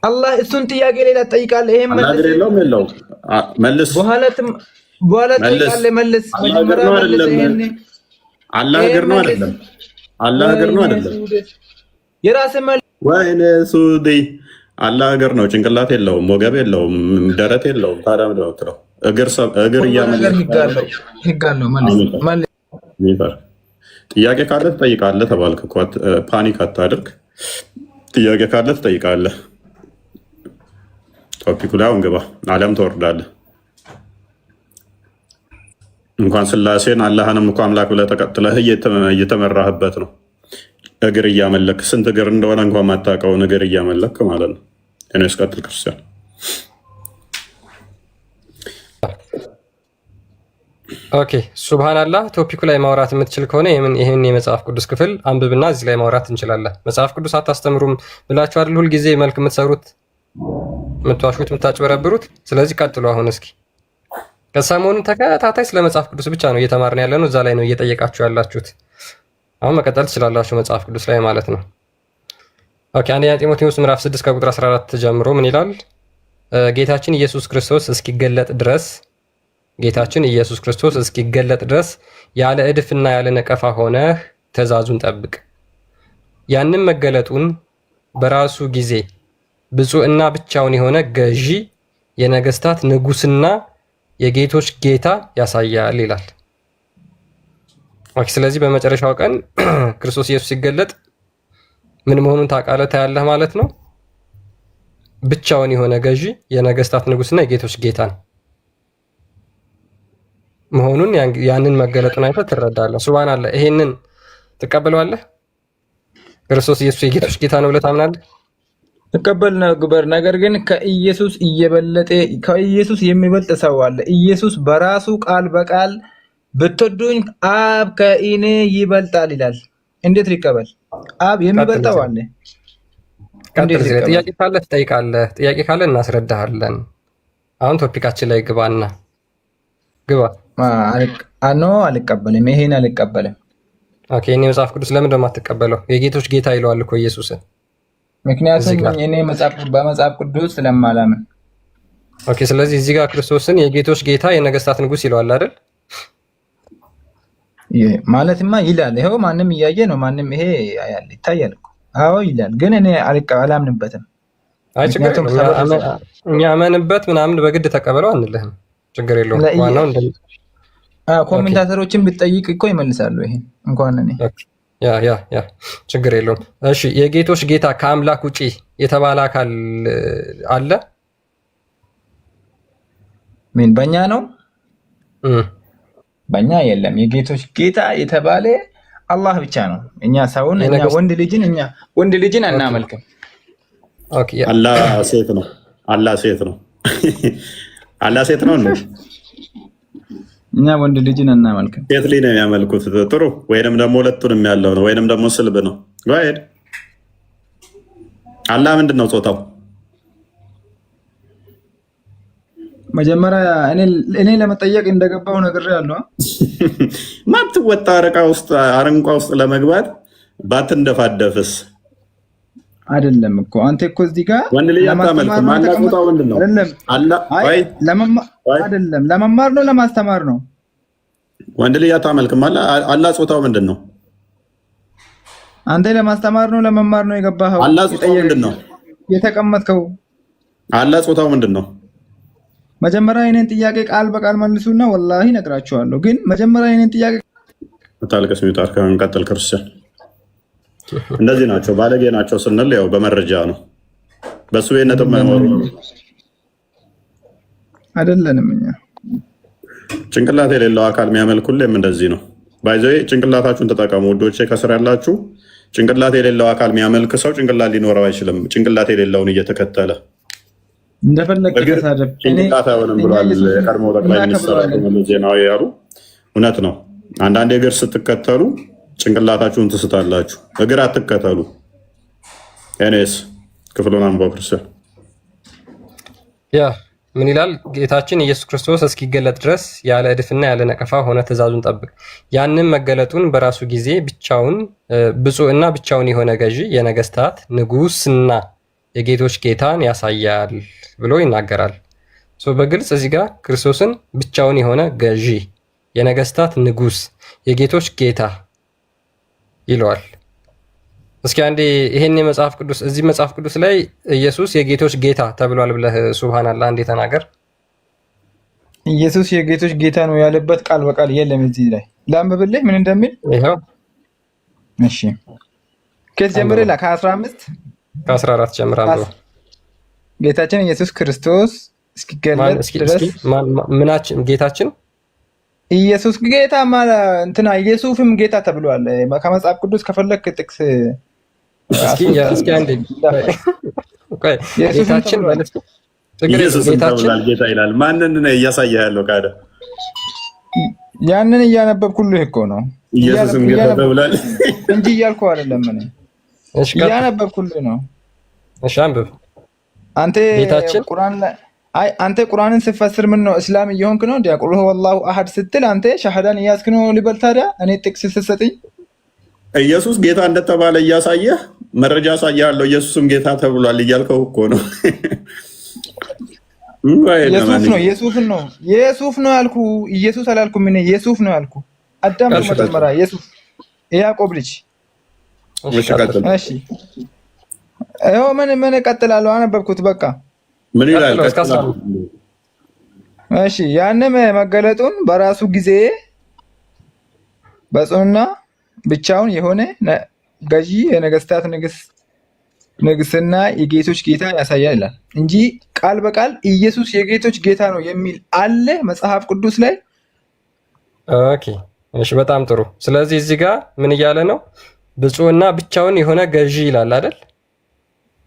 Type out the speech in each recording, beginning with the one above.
አላህ እሱን ጥያቄ ሌላ ትጠይቃለህ። ይሄን መልስ አላህ የለውም የለውም መልስ በኋላ ትጠይቃለህ። መልስ መጀመሪያ መልስ። ይሄን አላህ ሀገር ነው አይደለም? አላህ ሀገር ነው አይደለም? የራስህ መልስ ወይኔ ሱዲ አላህ ሀገር ነው። ጭንቅላት የለውም፣ ወገብ የለውም፣ ደረት የለውም። ታዲያ ምንድን ነው የምትለው? እግር እያመለክ ህጋለሁ። መልስ ጥያቄ ካለ ትጠይቃለህ ተባልክ እኮ። ፓኒክ አታድርግ። ጥያቄ ካለ ትጠይቃለህ። ቶፒኩ ላይ አሁን ግባ። አለም ትወርዳለህ። እንኳን ስላሴን አላህንም እኮ አምላክ ብለህ ተቀጥለህ እየተመራህበት ነው። እግር እያመለክ ስንት እግር እንደሆነ እንኳን ማታውቀውን እግር እያመለክ ማለት ነው። እኔ እስቀጥል ክርስቲያን ኦኬ ሱብሃንአላህ። ቶፒኩ ላይ ማውራት የምትችል ከሆነ ይህን የመጽሐፍ ቅዱስ ክፍል አንብብና እዚህ ላይ ማውራት እንችላለን። መጽሐፍ ቅዱስ አታስተምሩም ብላችሁ አይደል ሁልጊዜ መልክ የምትሰሩት፣ የምትዋሹት፣ የምታጭበረብሩት። ስለዚህ ቀጥሉ። አሁን እስኪ ከሰሞኑን ተከታታይ ስለ መጽሐፍ ቅዱስ ብቻ ነው እየተማርን ያለ ነው። እዛ ላይ ነው እየጠየቃችሁ ያላችሁት። አሁን መቀጠል ትችላላችሁ መጽሐፍ ቅዱስ ላይ ማለት ነው። ኦኬ አንደኛ ጢሞቴዎስ ምዕራፍ 6 ከቁጥር 14 ጀምሮ ምን ይላል? ጌታችን ኢየሱስ ክርስቶስ እስኪገለጥ ድረስ ያለ እድፍና ያለ ነቀፋ ሆነህ ትእዛዙን ጠብቅ። ያንም መገለጡን በራሱ ጊዜ ብፁዕና ብቻውን የሆነ ገዢ የነገስታት ንጉስና የጌቶች ጌታ ያሳያል ይላል። ስለዚህ በመጨረሻው ቀን ክርስቶስ ኢየሱስ ሲገለጥ ምን መሆኑን ታውቃለህ፣ ታያለህ ማለት ነው። ብቻውን የሆነ ገዢ የነገስታት ንጉስና የጌቶች ጌታ ነው መሆኑን ያንን መገለጡን አይተህ ትረዳለህ። ሱብሃንአላህ። ይሄንን ትቀበለዋለህ? ክርስቶስ ኢየሱስ የጌቶች ጌታ ነው ብለህ ታምናለህ? ተቀበል ነበር። ነገር ግን ከኢየሱስ የሚበልጥ ሰው አለ። ኢየሱስ በራሱ ቃል በቃል ብትወዱኝ አብ ከእኔ ይበልጣል ይላል። እንዴት ሊቀበል? አብ የሚበልጠው አለ። ጥያቄ ካለ ትጠይቃለህ። ጥያቄ ካለ እናስረዳሃለን። አሁን ቶፒካችን ላይ ግባና አልቀበልም። ይሄን አልቀበልም። ኦኬ እኔ መጽሐፍ ቅዱስ ለምን ነው የማትቀበለው? የጌቶች ጌታ ይለዋል እኮ ኢየሱስን። ምክንያቱም እኔ በመጽሐፍ ቅዱስ ስለማላምን። ኦኬ ስለዚህ እዚህ ጋር ክርስቶስን የጌቶች ጌታ የነገስታት ንጉስ ይለዋል አይደል? ማለትማ ይላል። ይሄው ማንም እያየ ነው። ማንም ይሄ ያያል ይታያል እኮ። አዎ ይላል። ግን እኔ አላምንበትም። አይ ችግር የለውም። እኛ አመንበት ምናምን በግድ ተቀበለው አንልህም። ችግር የለውም። ዋናው ኮሜንታተሮችን ብትጠይቅ እኮ ይመልሳሉ። ይሄን እንኳን እኔ ያ ችግር የለውም። እሺ የጌቶች ጌታ ከአምላክ ውጪ የተባለ አካል አለ? ምን በእኛ ነው? በእኛ የለም። የጌቶች ጌታ የተባለ አላህ ብቻ ነው። እኛ ሰውን ወንድ ልጅን አናመልክም። ኦኬ አላህ ሴት ነው። አላህ ሴት ነው። እኛ ወንድ ልጅን አናመልክም። ሴት ልጅ ነው የሚያመልኩት። ጥሩ። ወይንም ደግሞ ሁለቱንም ያለው ነው፣ ወይንም ደግሞ ስልብ ነው። ጋይድ አላህ ምንድን ነው ጾታው? መጀመሪያ እኔ ለመጠየቅ እንደገባው ነገር ያለው ማትወጣ አረንቋ ውስጥ ለመግባት ባትንደፋደፍስ አይደለም እኮ አንተ እኮ እዚህ ጋር ወንድ ልጅ አታመልክም። አላህ ጾታው ምንድን ነው? አይደለም ለመማር ነው ለማስተማር ነው? ወንድ ልጅ አታመልክም። አላህ ጾታው ምንድን ነው? አንተ ለማስተማር ነው ለመማር ነው የገባኸው? አላህ ጾታው ምንድን ነው የተቀመጥከው? አላህ ጾታው ምንድን ነው? መጀመሪያ የኔን ጥያቄ ቃል በቃል መልሱና ወላሂ ነግራችኋለሁ። ግን መጀመሪያ የኔን ጥያቄ ታልቀስ ሚጣር ከመንቀጠል ክርስቲያን እንደዚህ ናቸው፣ ባለጌ ናቸው ስንል ያው በመረጃ ነው። በሱ የነጥብ ማይወሩ አይደለንም። እኛ ጭንቅላት የሌለው አካል የሚያመልክ ሁሌም እንደዚህ ነው። ባይዘይ ጭንቅላታችሁን ተጠቀሙ ውዶቼ። ከስር ያላችሁ ጭንቅላት የሌለው አካል የሚያመልክ ሰው ጭንቅላት ሊኖረው አይችልም። ጭንቅላት የሌለውን እየተከተለ እንደፈለገ ተሳደብ ጭንቅላት አይሆንም ብሏል የቀድሞ ጠቅላይ ሚኒስትር መለስ ዜናዊ ያሉ። እውነት ነው። አንዳንድ እግር ስትከተሉ ጭንቅላታችሁን ትስታላችሁ። እግር አትከተሉ። እኔስ ክፍሉን አንብበው ክርስቲያን። ያ ምን ይላል? ጌታችን ኢየሱስ ክርስቶስ እስኪገለጥ ድረስ ያለ እድፍና ያለ ነቀፋ ሆነ ትእዛዙን ጠብቅ። ያንን መገለጡን በራሱ ጊዜ ብቻውን ብፁዕና ብቻውን የሆነ ገዢ የነገስታት ንጉስና የጌቶች ጌታን ያሳያል ብሎ ይናገራል። በግልጽ እዚህ ጋር ክርስቶስን ብቻውን የሆነ ገዢ፣ የነገስታት ንጉስ፣ የጌቶች ጌታ ይለዋል። እስኪ አንዴ ይሄን የመጽሐፍ ቅዱስ እዚህ መጽሐፍ ቅዱስ ላይ ኢየሱስ የጌቶች ጌታ ተብሏል ብለህ ሱብሃንአላህ አንዴ ተናገር። ኢየሱስ የጌቶች ጌታ ነው ያለበት ቃል በቃል የለም። እዚህ ላይ ላንብብልህ ምን እንደሚል። ይሄው እሺ፣ ከዚህ ጀምረላ ከ14 ጀምራለሁ። ጌታችን ኢየሱስ ክርስቶስ እስኪገለጥ ድረስ ምናችን ጌታችን ኢየሱስ ጌታ ማለት እንትና ኢየሱስም ጌታ ተብሏል። ከመጽሐፍ ቅዱስ ከፈለክ ጥቅስ እስኪ አንዴ ጌታችን ማለት ኢየሱስ ተብሏል ጌታ ይላል። ማንን ነው እያሳየህ ያለው? ካደ ያንን እያነበብኩልህ እኮ ነው። ኢየሱስም ጌታ ተብሏል እንጂ እያልኩ አይደለም። እሺ እያነበብኩልህ ነው። እሺ አንብብ። አንተ ቁርአን ላይ አንተ ቁርአንን ስትፈስር ምን ነው እስላም እየሆንክ ነው? ዲያቆል ወላሁ አሐድ ስትል አንተ ሻሃዳን እያዝክ ነው ልበል። ታዲያ እኔ ጥቅስ ስትሰጥኝ ኢየሱስ ጌታ እንደተባለ እያሳየህ መረጃ አሳያለሁ። ኢየሱስም ጌታ ተብሏል እያልከው እኮ ነው። ኢየሱስ ነው ያልኩ። ኢየሱስ አላልኩም። እኔ ኢየሱስ ነው ያልኩ። አዳም መጀመሪያ ኢየሱስ ያዕቆብ ልጅ። እሺ ይኸው ምን እቀጥላለሁ? አነበብኩት በቃ ምን ይላል? እሺ ያንም መገለጡን በራሱ ጊዜ በጽኑና ብቻውን የሆነ ገዢ፣ የነገስታት ንግስና፣ የጌቶች ጌታ ያሳያል ይላል እንጂ ቃል በቃል ኢየሱስ የጌቶች ጌታ ነው የሚል አለ መጽሐፍ ቅዱስ ላይ። ኦኬ እሺ፣ በጣም ጥሩ። ስለዚህ እዚህ ጋር ምን እያለ ነው? ብፁዕና ብቻውን የሆነ ገዢ ይላል አይደል?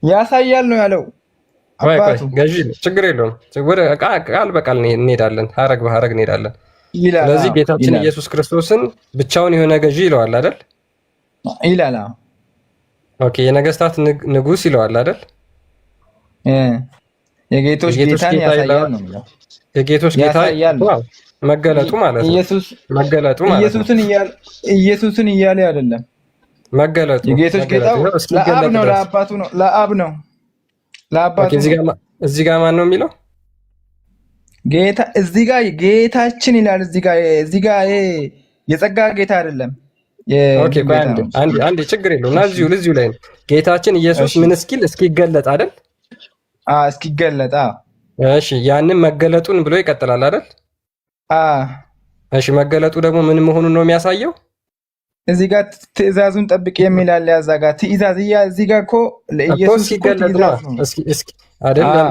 ያሳያል ነው ያለው። ገዢ ችግር የለውም። ወደ ቃል በቃል እንሄዳለን፣ ሀረግ በሀረግ እንሄዳለን። ስለዚህ ጌታችን ኢየሱስ ክርስቶስን ብቻውን የሆነ ገዢ ይለዋል አይደል? ይላል። ኦኬ የነገስታት ንጉስ ይለዋል አይደል? የጌቶች ጌታን ያሳያል ነው የሚለው። የጌቶች ጌታ መገለጡ ማለት ነው። መገለጡ ማለት ነው። ኢየሱስን እያለ አይደለም መገለጡ። የጌቶች ጌታው ለአብ ነው፣ ለአባቱ ነው፣ ለአብ ነው፣ ለአባቱ። እዚህ ጋር ማን ነው የሚለው? ጌታ እዚህ ጋር ጌታችን ይላል። እዚህ ጋር የጸጋ ጌታ አይደለም። ኦኬ አንዴ ችግር የለውም እና እዚሁ ላይ ነው ጌታችን ኢየሱስ ምን እስኪገለጥ አይደል? እስኪገለጥ። እሺ ያንን መገለጡን ብሎ ይቀጥላል አይደል? እሺ መገለጡ ደግሞ ምን መሆኑን ነው የሚያሳየው? እዚህ ጋር ትእዛዙን ጠብቅ የሚል አለ። ያዛ ጋር ትእዛዝ እዚህ ጋር እኮ ለኢየሱስ ሲገለጥ ነው አይደለም?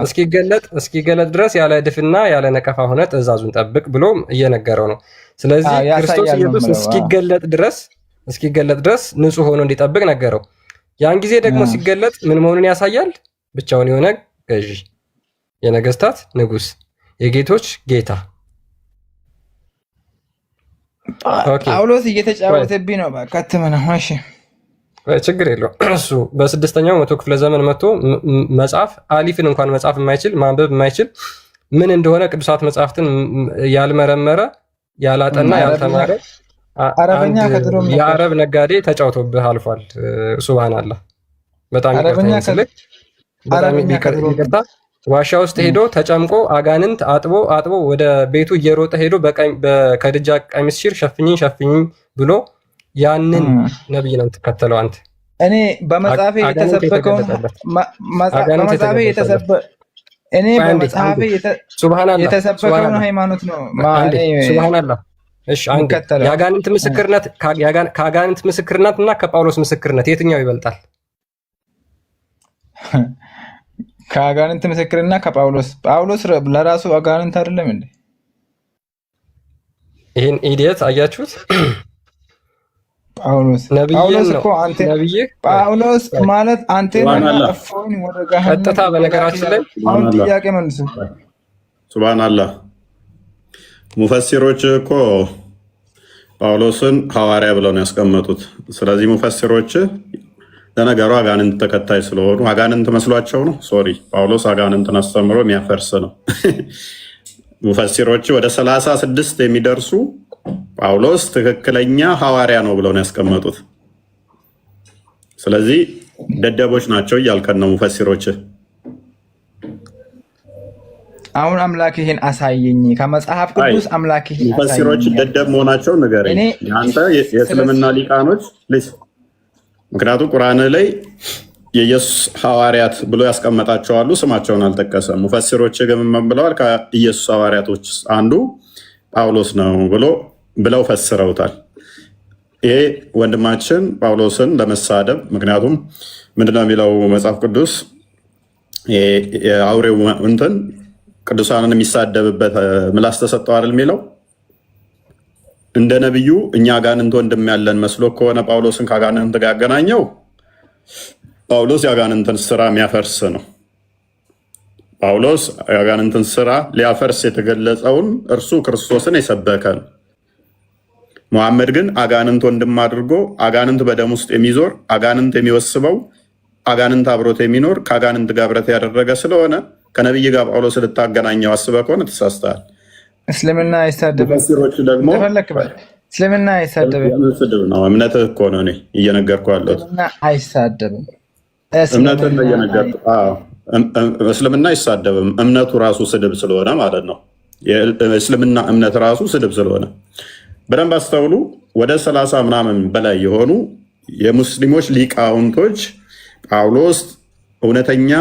እስኪገለጥ ድረስ ያለ ድፍና ያለ ነቀፋ ሆነ ትእዛዙን ጠብቅ ብሎ እየነገረው ነው። ስለዚህ ክርስቶስ ኢየሱስ እስኪገለጥ ድረስ ንጹህ ሆኖ እንዲጠብቅ ነገረው። ያን ጊዜ ደግሞ ሲገለጥ ምን መሆኑን ያሳያል? ብቻውን የሆነ ገዢ፣ የነገስታት ንጉስ፣ የጌቶች ጌታ። ጳውሎስ እየተጫወተብኝ ነው። ከተመነ እሺ ችግር የለው። እሱ በ6ኛው መቶ ክፍለ ዘመን መጥቶ መጽሐፍ አሊፍን እንኳን መጽሐፍ የማይችል ማንበብ የማይችል ምን እንደሆነ ቅዱሳት መጽሐፍትን ያልመረመረ ያላጠና ያልተማረ የአረብ ነጋዴ ተጫውቶብህ አልፏል። ሱብሃንአላህ። በጣም ይቅርታ። ዋሻ ውስጥ ሄዶ ተጨምቆ አጋንንት አጥቦ ወደ ቤቱ እየሮጠ ሄዶ ከድጃ ቀሚስ ሲር ሸፍኝኝ ብሎ ያንን ነብይ ነው የምትከተለው አንተ። እኔ በመጽሐፌ የተሰበከውን የተሰበከውን ሃይማኖት ነው። ሱብሃንአላህ። እሺ አንዴ ከአጋንንት ምስክርነት እና ከጳውሎስ ምስክርነት የትኛው ይበልጣል? ከአጋንንት ምስክርና ከጳውሎስ ለራሱ አጋንንት አይደለም እንዴ? ይሄን ኢዲየት አያችሁት? ጳውሎስ እኮ አንተ ጳውሎስ ማለት አንተ አፎን ወደ ገሃነም ቀጥታ። በነገራችን ላይ ጥያቄ መልሱ። ሱብሃንአላህ። ሙፈሲሮች እኮ ጳውሎስን ሐዋርያ ብለው ነው ያስቀመጡት። ስለዚህ ሙፈሲሮች ለነገሩ አጋንንት ተከታይ ስለሆኑ አጋንንት መስሏቸው ነው። ሶሪ ጳውሎስ አጋንንትን አስተምሮ የሚያፈርስ ነው። ሙፈሲሮች ወደ 36 የሚደርሱ ጳውሎስ ትክክለኛ ሐዋርያ ነው ብለው ነው ያስቀመጡት። ስለዚህ ደደቦች ናቸው እያልከን ነው ሙፈሲሮች። አሁን አምላክ ይሄን አሳየኝ ከመጽሐፍ ቅዱስ አምላክ ይሄን አሳየኝ። ሙፈሲሮች ደደብ መሆናቸው ንገረኝ አንተ የእስልምና ሊቃኖች ልጅ። ምክንያቱም ቁርአን ላይ የኢየሱስ ሐዋርያት ብሎ ያስቀመጣቸው አሉ፣ ስማቸውን አልጠቀሰም። ሙፈሲሮች ግን ምን ብለዋል? ከኢየሱስ ሐዋርያቶች አንዱ ጳውሎስ ነው ብለው ፈስረውታል። ይሄ ወንድማችን ጳውሎስን ለመሳደብ ምክንያቱም ምንድነው የሚለው መጽሐፍ ቅዱስ የአውሬው እንትን ቅዱሳንን የሚሳደብበት ምላስ ተሰጠው አይደል የሚለው። እንደ ነቢዩ እኛ አጋንንት ወንድም ያለን መስሎ ከሆነ ጳውሎስን ከአጋንንት ጋር ያገናኘው ጳውሎስ የአጋንንትን ስራ የሚያፈርስ ነው። ጳውሎስ የአጋንንትን ስራ ሊያፈርስ የተገለጸውን እርሱ ክርስቶስን የሰበከ ነው። ሙሐመድ ግን አጋንንት ወንድም አድርጎ አጋንንት በደም ውስጥ የሚዞር አጋንንት የሚወስበው አጋንንት አብሮት የሚኖር ከአጋንንት ጋር ብረት ያደረገ ስለሆነ ከነቢይ ጋር ጳውሎስ ልታገናኘው አስበህ ከሆነ ተሳስተሃል። እስልምና አይሳደብም። ደግሞ እስልምና አይሳደብም። ስድብ ነው። እምነትህ እኮ ነው እኔ እየነገርኩህ ያለሁት። አይሳደብም። እምነትህን ነው እየነገርኩህ። እስልምና አይሳደብም። እምነቱ ራሱ ስድብ ስለሆነ ማለት ነው። የእስልምና እምነት ራሱ ስድብ ስለሆነ በደንብ አስተውሉ። ወደ 30 ምናምን በላይ የሆኑ የሙስሊሞች ሊቃውንቶች ጳውሎስ እውነተኛ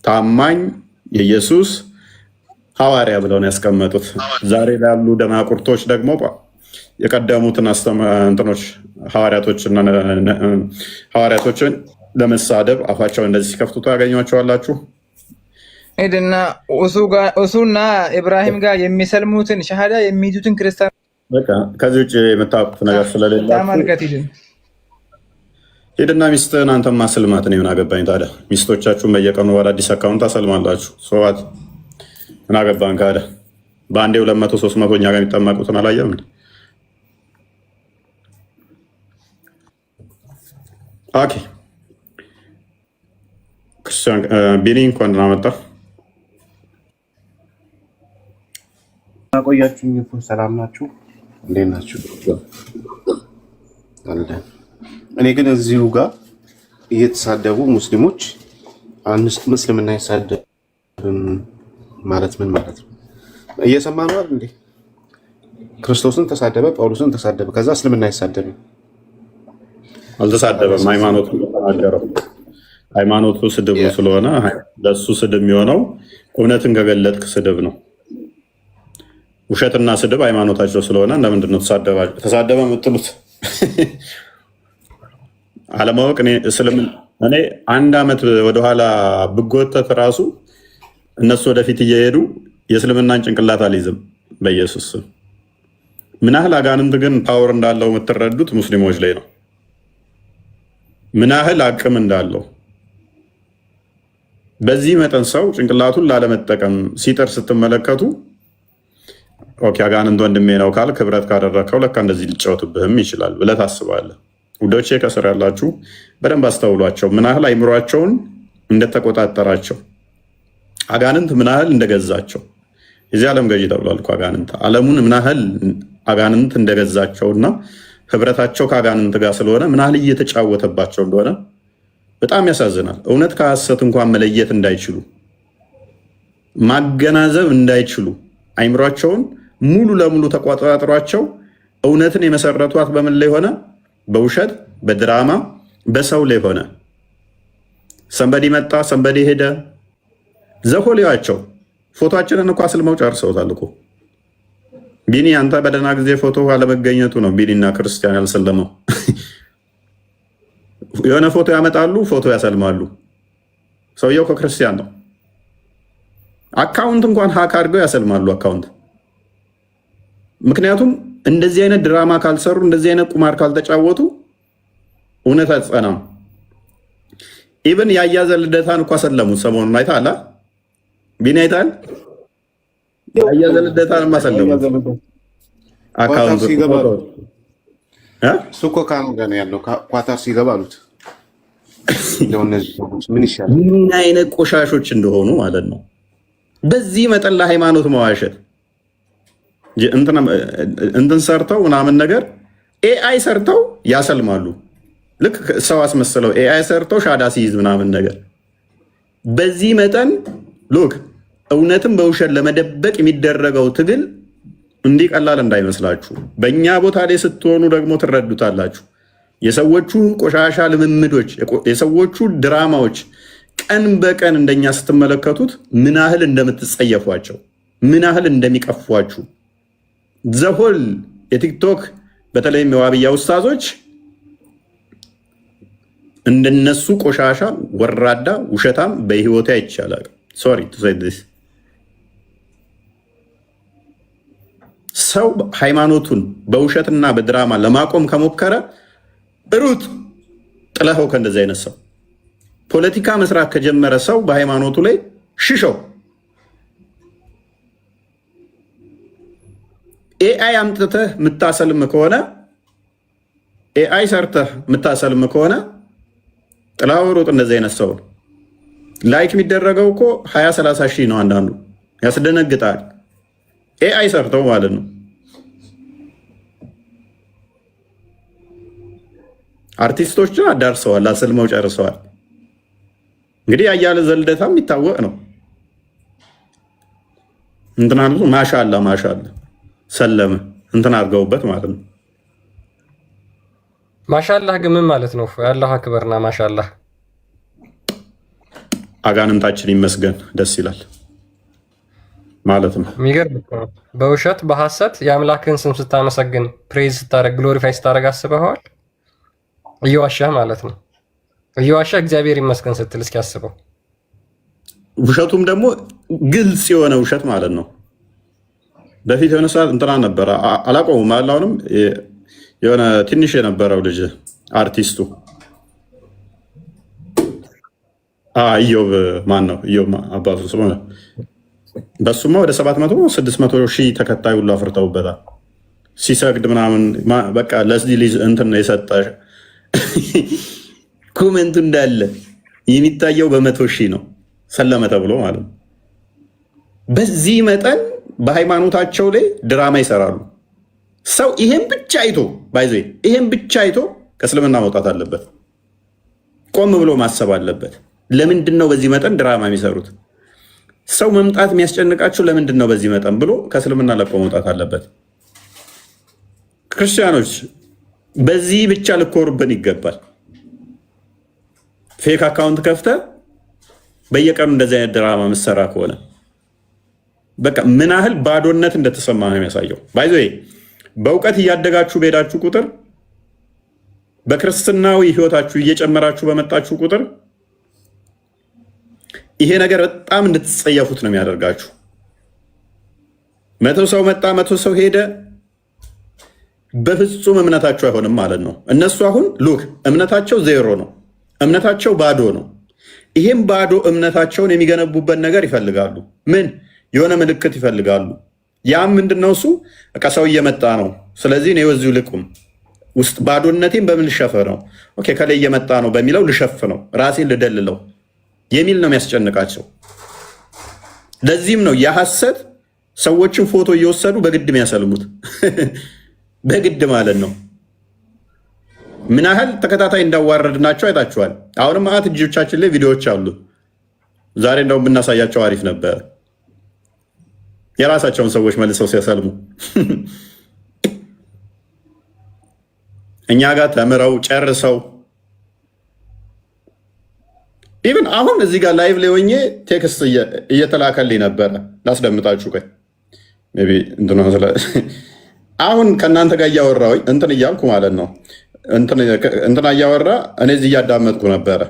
ታማኝ የኢየሱስ ሐዋርያ ብለው ነው ያስቀመጡት። ዛሬ ላሉ ደናቁርቶች ደግሞ የቀደሙትን እንትኖች ሐዋርያቶችን ለመሳደብ አፋቸውን እንደዚህ ሲከፍቱ ታገኟቸዋላችሁ። ሄድና እሱና ኢብራሂም ጋር የሚሰልሙትን ሸሃዳ የሚይዙትን ክርስቲያን ከዚህ ውጭ የምታውቁት ነገር ስለሌላችሁ ሄድና ሚስትህን አንተም ማስልማት ነው። ምን አገባኝ ታዲያ? ሚስቶቻችሁን በየቀኑ በአዳዲስ አካውንት አሰልማላችሁ። ሰዋት ምን አገባን ካለ በአንዴ 200 300 እኛ ጋር የሚጠመቁትን አላየም። ኦኬ ክርስቲያን ቢኒ እንኳን ደህና መጣህ። ቆያችሁኝ እኮ ሰላም ናችሁ? እንዴት ናችሁ? እኔ ግን እዚሁ ጋር እየተሳደቡ ሙስሊሞች ምስልምና አይሳደብም ማለት ምን ማለት ነው? እየሰማ ነው አይደል እንዴ? ክርስቶስን ተሳደበ፣ ጳውሎስን ተሳደበ፣ ከዛ እስልምና አይሳደብም። አልተሳደበም። ሃይማኖቱ ተናገረው። ሃይማኖቱ ስድብ ስለሆነ ለሱ ስድብ የሚሆነው እውነትን ከገለጥክ ስድብ ነው። ውሸትና ስድብ ሃይማኖታቸው ስለሆነ እንደምንድን ነው ተሳደበ የምትሉት? አለማወቅ። እኔ 1 ዓመት ወደኋላ ብጎተት ራሱ እነሱ ወደፊት እየሄዱ የእስልምናን ጭንቅላት አልይዝም በኢየሱስ ስም። ምን ያህል አጋንንት ግን ፓወር እንዳለው የምትረዱት ሙስሊሞች ላይ ነው። ምን ያህል አቅም እንዳለው በዚህ መጠን ሰው ጭንቅላቱን ላለመጠቀም ሲጥር ስትመለከቱ ኦኬ አጋንንት ወንድሜ ነው ካል ክብረት ካደረከው ለካ እንደዚህ ሊጫወትብህም ይችላል ብለህ ታስባለህ። ውዶቼ ከስር ያላችሁ በደንብ አስተውሏቸው፣ ምን ያህል አይምሯቸውን እንደተቆጣጠራቸው፣ አጋንንት ምን ያህል እንደገዛቸው። የዚህ ዓለም ገዢ ተብሏል እኮ አጋንንት። ዓለሙን ምን ያህል አጋንንት እንደገዛቸውና ህብረታቸው ከአጋንንት ጋር ስለሆነ ምን ያህል እየተጫወተባቸው እንደሆነ በጣም ያሳዝናል። እውነት ከሐሰት እንኳን መለየት እንዳይችሉ፣ ማገናዘብ እንዳይችሉ አይምሯቸውን ሙሉ ለሙሉ ተቆጣጥሯቸው እውነትን የመሰረቷት በምን ላይ ሆነ? በውሸት በድራማ በሰው ላይ ሆነ። ሰንበዲ መጣ፣ ሰንበዲ ሄደ። ዘሆሊያቸው ፎቶአችንን እኮ አስልመው ጨርሰውታል እኮ። ቢኒ አንተ በደህና ጊዜ ፎቶ አለመገኘቱ ነው ቢኒና ክርስቲያን ያልሰለመው። የሆነ ፎቶ ያመጣሉ፣ ፎቶ ያሰልማሉ። ሰውየው ከክርስቲያን ነው። አካውንት እንኳን ሀክ አድርገው ያሰልማሉ አካውንት። ምክንያቱም እንደዚህ አይነት ድራማ ካልሰሩ፣ እንደዚህ አይነት ቁማር ካልተጫወቱ እውነት አትጸናም። ኢቨን ያያዘ ልደታን እኮ ሰለሙት ሰሞኑን። አይተሃል? ቢኒ አይተሃል? ያያዘ ልደታን ማሰለሙት አካውንት እሱ እኮ ካናዳ ነው ያለው። ኳታር ሲገባ አሉት ምን ይሻላል? ምን አይነት ቆሻሾች እንደሆኑ ማለት ነው። በዚህ መጠን ለሃይማኖት መዋሸት እንትን ሰርተው ምናምን ነገር ኤአይ ሰርተው ያሰልማሉ። ልክ ሰው አስመስለው ኤአይ ሰርተው ሻዳ ሲይዝ ምናምን ነገር። በዚህ መጠን ሉክ እውነትም በውሸት ለመደበቅ የሚደረገው ትግል እንዲህ ቀላል እንዳይመስላችሁ። በእኛ ቦታ ላይ ስትሆኑ ደግሞ ትረዱታላችሁ። የሰዎቹ ቆሻሻ ልምምዶች፣ የሰዎቹ ድራማዎች ቀን በቀን እንደኛ ስትመለከቱት ምን ያህል እንደምትጸየፏቸው፣ ምን ያህል እንደሚቀፏችሁ ዘሆል የቲክቶክ በተለይም የዋብያ ውስታዞች እንደነሱ ቆሻሻ ወራዳ ውሸታም በህይወቴ አይቻላል። ሶሪ ቱ ሴይ ዲስ። ሰው ሃይማኖቱን በውሸትና በድራማ ለማቆም ከሞከረ ሩጥ ጥለኸው ከእንደዚህ አይነት ሰው። ፖለቲካ መስራት ከጀመረ ሰው በሃይማኖቱ ላይ ሽሸው። ኤአይ አምጥተህ የምታሰልም ከሆነ ኤአይ ሰርተህ የምታሰልም ከሆነ ጥላው ሩጥ እንደዚህ አይነት ሰው። ላይክ የሚደረገው እኮ 20-30 ሺህ ነው። አንዳንዱ ያስደነግጣል። ኤአይ ሰርተው ማለት ነው። አርቲስቶችን አዳርሰዋል፣ አስልመው ጨርሰዋል። እንግዲህ አያለ ዘልደታ የሚታወቅ ነው። እንትና ማሻአላ ሰለመ እንትን አድርገውበት ማለት ነው። ማሻአላህ ግን ምን ማለት ነው? ያላህ አክበርና ማሻአላህ አጋንንታችን ይመስገን ደስ ይላል ማለት ነው። የሚገርም ነው። በውሸት በሐሰት የአምላክን ስም ስታመሰግን፣ ፕሬዝ ስታደርግ፣ ግሎሪፋይ ስታደርግ አስበኸዋል? እየዋሸህ ማለት ነው። እየዋሸህ እግዚአብሔር ይመስገን ስትል እስኪ አስበው። ውሸቱም ደግሞ ግልጽ የሆነ ውሸት ማለት ነው። በፊት የሆነ ሰዓት እንትና ነበረ አላቆሙም አለ። አሁንም የሆነ ትንሽ የነበረው ልጅ አርቲስቱ ኢዮብ ማን ነው? ኢዮብ አባቱ ስሙ ነው። በሱማ ወደ 700-600 ሺህ ተከታይ ሁሉ አፍርተውበታል። ሲሰግድ ምናምን በቃ ለዚህ ልጅ እንትን የሰጠ ኮሜንቱ እንዳለ የሚታየው በ100 ሺህ ነው ሰለመ ተብሎ ማለት ነው። በዚህ መጠን በሃይማኖታቸው ላይ ድራማ ይሰራሉ። ሰው ይሄን ብቻ አይቶ ባይዘ ይሄን ብቻ አይቶ ከእስልምና መውጣት አለበት። ቆም ብሎ ማሰብ አለበት። ለምንድን ነው በዚህ መጠን ድራማ የሚሰሩት? ሰው መምጣት የሚያስጨንቃቸው ለምንድን ነው በዚህ መጠን ብሎ ከእስልምና ለቆ መውጣት አለበት። ክርስቲያኖች በዚህ ብቻ ልኮሩብን ይገባል። ፌክ አካውንት ከፍተ በየቀኑ እንደዚህ አይነት ድራማ ምሰራ ከሆነ በቃ ምን ያህል ባዶነት እንደተሰማ ነው የሚያሳየው። ባይዘ በእውቀት እያደጋችሁ በሄዳችሁ ቁጥር በክርስትናዊ ህይወታችሁ እየጨመራችሁ በመጣችሁ ቁጥር ይሄ ነገር በጣም እንድትጸየፉት ነው የሚያደርጋችሁ። 100 ሰው መጣ፣ 100 ሰው ሄደ፣ በፍጹም እምነታቸው አይሆንም ማለት ነው። እነሱ አሁን ሉክ እምነታቸው ዜሮ ነው፣ እምነታቸው ባዶ ነው። ይሄም ባዶ እምነታቸውን የሚገነቡበት ነገር ይፈልጋሉ። ምን የሆነ ምልክት ይፈልጋሉ። ያም ምንድነው? እሱ በቃ ሰው እየመጣ ነው፣ ስለዚህ ነው እዚሁ ልቁም፣ ውስጥ ባዶነቴን በምን ልሸፍነው? ኦኬ ከላይ እየመጣ ነው በሚለው ልሸፍነው፣ ራሴን ልደልለው የሚል ነው የሚያስጨንቃቸው። ለዚህም ነው የሐሰት ሰዎችን ፎቶ እየወሰዱ በግድ የሚያሰልሙት በግድ ማለት ነው። ምን ያህል ተከታታይ እንዳዋረድናቸው አይታችኋል። አሁንም ማአት እጆቻችን ላይ ቪዲዮዎች አሉ። ዛሬ እንደውም ብናሳያቸው አሪፍ ነበር። የራሳቸውን ሰዎች መልሰው ሲያሰልሙ እኛ ጋር ተምረው ጨርሰው ኢቭን አሁን እዚህ ጋር ላይቭ ላይ ሆኜ ቴክስት እየተላከልኝ ነበረ። ላስደምጣችሁ ቆይ ሜይ ቢ አሁን ከእናንተ ጋር እያወራሁኝ እንትን እያልኩ ማለት ነው። እንትና እያወራ እኔ እዚህ እያዳመጥኩ ነበረ።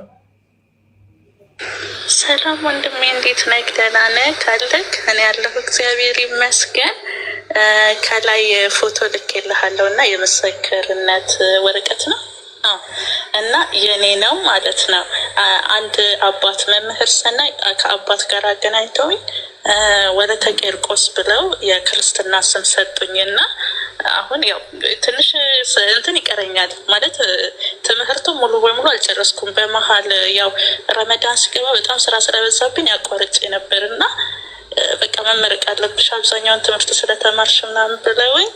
ሰላም ወንድሜ እንዴት ነህ? ደህና ነህ? ካለክ እኔ ያለሁ እግዚአብሔር ይመስገን። ከላይ ፎቶ ልኬልሃለሁ እና የምስክርነት ወረቀት ነው እና የኔ ነው ማለት ነው። አንድ አባት መምህር ሰናይ ከአባት ጋር አገናኝተውኝ ወለተ ቂርቆስ ብለው የክርስትና ስም ሰጡኝና አሁን ያው ትንሽ እንትን ይቀረኛል ማለት ትምህርቱ ሙሉ በሙሉ አልጨረስኩም። በመሀል ያው ረመዳን ሲገባ በጣም ስራ ስለበዛብኝ አቋርጬ ነበርና በቃ መመረቅ አለብሽ አብዛኛውን ትምህርት ስለተማርሽ ምናምን ብለውኝ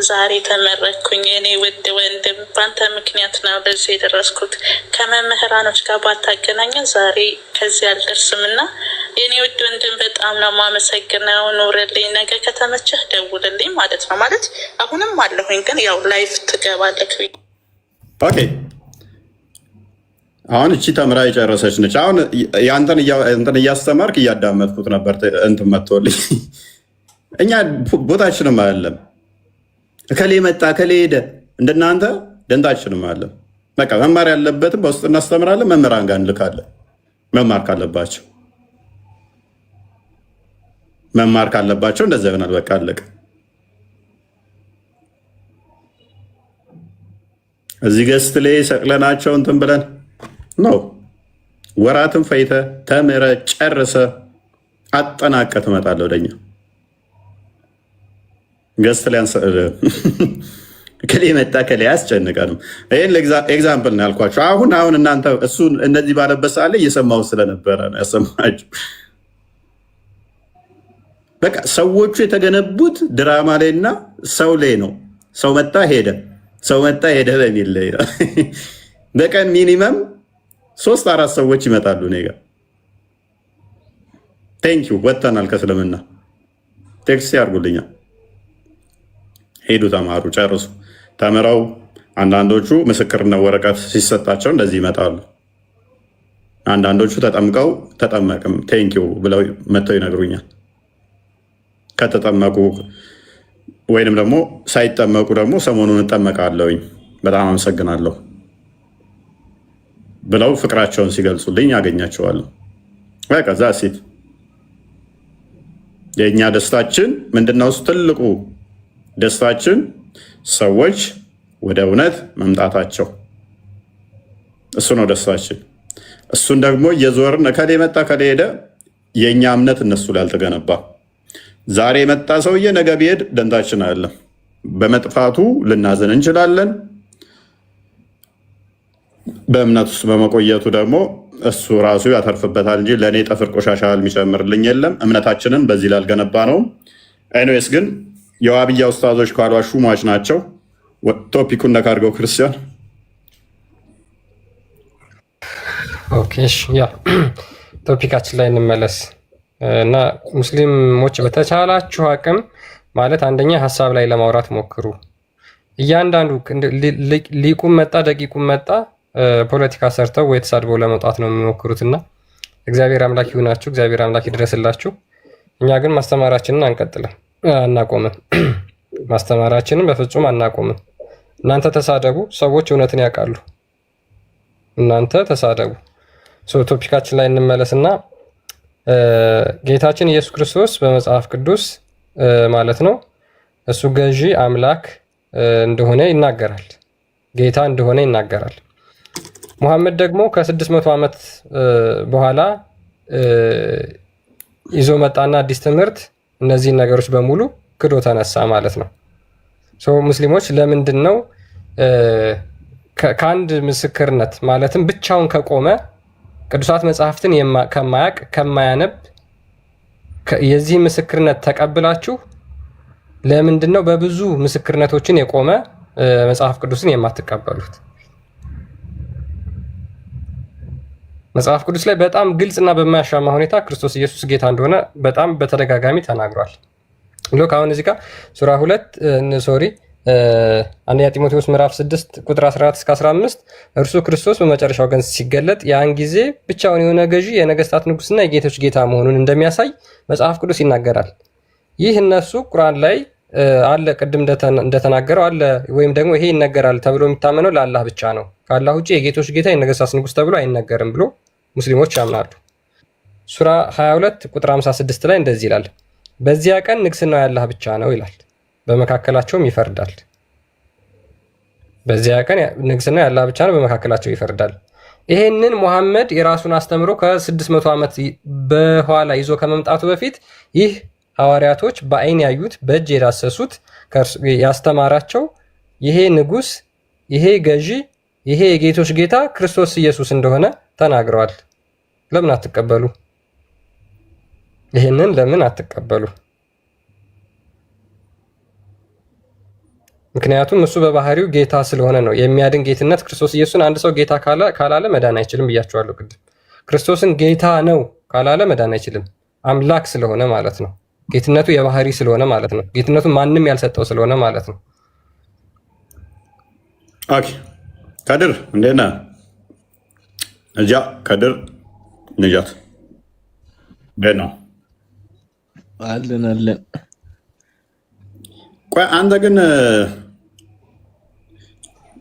ዛሬ ተመረኩኝ። እኔ ውድ ወንድም በአንተ ምክንያት ነው ለዚህ የደረስኩት። ከመምህራኖች ጋር ባታገናኘን ዛሬ ከዚህ አልደርስም እና የኔ ውድ ወንድም በጣም ነው የማመሰግነው። ኑርልኝ። ነገ ከተመቸህ ደውልልኝ ማለት ነው። ማለት አሁንም አለሁኝ፣ ግን ያው ላይፍ ትገባለህ። ኦኬ። አሁን እቺ ተምራ የጨረሰች ነች። አሁን ያንተን እያስተማርክ እያዳመጥኩት ነበር። እንትን መጥቶልኝ እኛ ቦታችንም አይደለም እከሌ መጣ እከሌ ሄደ እንደናንተ ደንታችንም አይደለም። በቃ መማር ያለበትም በውስጥ እናስተምራለን። መምህራን ጋር እንልካለን። መማር ካለባቸው እንደዛ ይሆናል። በቃ አለቀ። እዚህ ገስት ላይ ሰቅለናቸው እንትን ብለን ነው። ወራትን ፈይተ ተምረ ጨርሰ አጠናቀ ትመጣለህ ወደኛ ገስት ላይ ከሌ መጣ ከሌ አያስጨንቀንም። ይህን ኤግዛምፕል ነው ያልኳቸው። አሁን እናንተ እሱ እነዚህ ባለበት ሰዓት ላይ እየሰማሁ ስለነበረ ነው ያሰማችሁ። በቃ ሰዎቹ የተገነቡት ድራማ ላይ እና ሰው ላይ ነው። ሰው መጣ ሄደ በሚል ላይ ነው። በቀን ሚኒመም 3-4 ሰዎች ይመጣሉ እኔ ጋ። ቴንኪው ወጥተናል ከእስልምና ቴክስት ያርጉልኛል። ሄዱ፣ ተማሩ፣ ጨርሱ። ተምረው አንዳንዶቹ ምስክርነት ወረቀት ሲሰጣቸው እንደዚህ ይመጣሉ። አንዳንዶቹ ተጠምቀው ተጠመቅም ቴንኪው ብለው መጥተው ይነግሩኛል። ከተጠመቁ ወይንም ደግሞ ሳይጠመቁ ደግሞ ሰሞኑን እጠመቃለሁኝ በጣም አመሰግናለሁ ብለው ፍቅራቸውን ሲገልጹልኝ ያገኛቸዋለሁ። በቃ ዛሲት የእኛ ደስታችን ምንድነው? ትልቁ ደስታችን ሰዎች ወደ እውነት መምጣታቸው፣ እሱ ነው ደስታችን። እሱን ደግሞ እየዞርን ከሌ መጣ ከሌ ሄደ፣ የእኛ እምነት እነሱ ላይ አልተገነባ። ዛሬ የመጣ ሰውዬ ነገ ቢሄድ ደንታችን አይደለም። በመጥፋቱ ልናዘን እንችላለን። በእምነት ውስጥ በመቆየቱ ደግሞ እሱ ራሱ ያተርፍበታል እንጂ ለእኔ ጠፍር ቆሻሻ የሚጨምርልኝ የለም። እምነታችንን በዚህ ላልገነባ ነው። ኤኒዌይስ ግን የዋብያ ኡስታዞች ካልዋሹ ሟች ናቸው። ቶፒኩን ነካ አድርገው ክርስቲያን። ኦኬ ያ ቶፒካችን ላይ እንመለስ እና ሙስሊሞች በተቻላችሁ አቅም ማለት አንደኛ ሀሳብ ላይ ለማውራት ሞክሩ። እያንዳንዱ ሊቁም መጣ ደቂቁም መጣ ፖለቲካ ሰርተው ወይ ተሳድበው ለመውጣት ነው የሚሞክሩትና እግዚአብሔር አምላክ ይሁናችሁ፣ እግዚአብሔር አምላክ ይድረስላችሁ። እኛ ግን ማስተማራችንን አናቆምም። ማስተማራችንን በፍጹም አናቆምም። እናንተ ተሳደቡ፣ ሰዎች እውነትን ያውቃሉ። እናንተ ተሳደቡ። ቶፒካችን ላይ እንመለስና ጌታችን ኢየሱስ ክርስቶስ በመጽሐፍ ቅዱስ ማለት ነው እሱ ገዢ አምላክ እንደሆነ ይናገራል። ጌታ እንደሆነ ይናገራል። ሙሐመድ ደግሞ ከ600 ዓመት በኋላ ይዞ መጣና አዲስ ትምህርት እነዚህን ነገሮች በሙሉ ክዶ ተነሳ ማለት ነው። ሙስሊሞች ለምንድን ነው ከአንድ ምስክርነት ማለትም ብቻውን ከቆመ ቅዱሳት መጽሐፍትን ከማያቅ ከማያነብ የዚህ ምስክርነት ተቀብላችሁ ለምንድን ነው በብዙ ምስክርነቶችን የቆመ መጽሐፍ ቅዱስን የማትቀበሉት? መጽሐፍ ቅዱስ ላይ በጣም ግልጽና በማያሻማ ሁኔታ ክርስቶስ ኢየሱስ ጌታ እንደሆነ በጣም በተደጋጋሚ ተናግሯል። ሎክ አሁን እዚህ ጋር ሱራ 2 አንደኛ ጢሞቴዎስ ምዕራፍ 6 ቁጥር 14 እስከ 15 እርሱ ክርስቶስ በመጨረሻው ቀን ሲገለጥ ያን ጊዜ ብቻውን የሆነ ገዢ የነገስታት ንጉስና የጌቶች ጌታ መሆኑን እንደሚያሳይ መጽሐፍ ቅዱስ ይናገራል። ይህ እነሱ ቁርአን ላይ አለ፣ ቅድም እንደተናገረው አለ፣ ወይም ደግሞ ይሄ ይነገራል ተብሎ የሚታመነው ለአላህ ብቻ ነው፣ ከአላህ ውጭ የጌቶች ጌታ የነገስታት ንጉስ ተብሎ አይነገርም ብሎ ሙስሊሞች ያምናሉ። ሱራ 22 ቁጥር 56 ላይ እንደዚህ ይላል፣ በዚያ ቀን ንግስናው ያላህ ብቻ ነው ይላል፣ በመካከላቸውም ይፈርዳል። በዚያ ቀን ንግስናው ያላህ ብቻ ነው፣ በመካከላቸው ይፈርዳል። ይሄንን ሙሐመድ የራሱን አስተምሮ ከ600 ዓመት በኋላ ይዞ ከመምጣቱ በፊት ይህ ሐዋርያቶች በአይን ያዩት በእጅ የዳሰሱት ያስተማራቸው ይሄ ንጉስ፣ ይሄ ገዢ፣ ይሄ የጌቶች ጌታ ክርስቶስ ኢየሱስ እንደሆነ ተናግረዋል። ለምን አትቀበሉ? ይሄንን ለምን አትቀበሉ? ምክንያቱም እሱ በባህሪው ጌታ ስለሆነ ነው። የሚያድን ጌትነት ክርስቶስ ኢየሱስን አንድ ሰው ጌታ ካላለ መዳን አይችልም ብያቸዋለሁ ቅድም። ክርስቶስን ጌታ ነው ካላለ መዳን አይችልም። አምላክ ስለሆነ ማለት ነው። ጌትነቱ የባህሪ ስለሆነ ማለት ነው። ጌትነቱ ማንም ያልሰጠው ስለሆነ ማለት ነው። ኦኬ ከድር እንዴት ነህ? ነጃ ከድር ነጃት እንዴት ነው? አለን። ቆይ አንተ ግን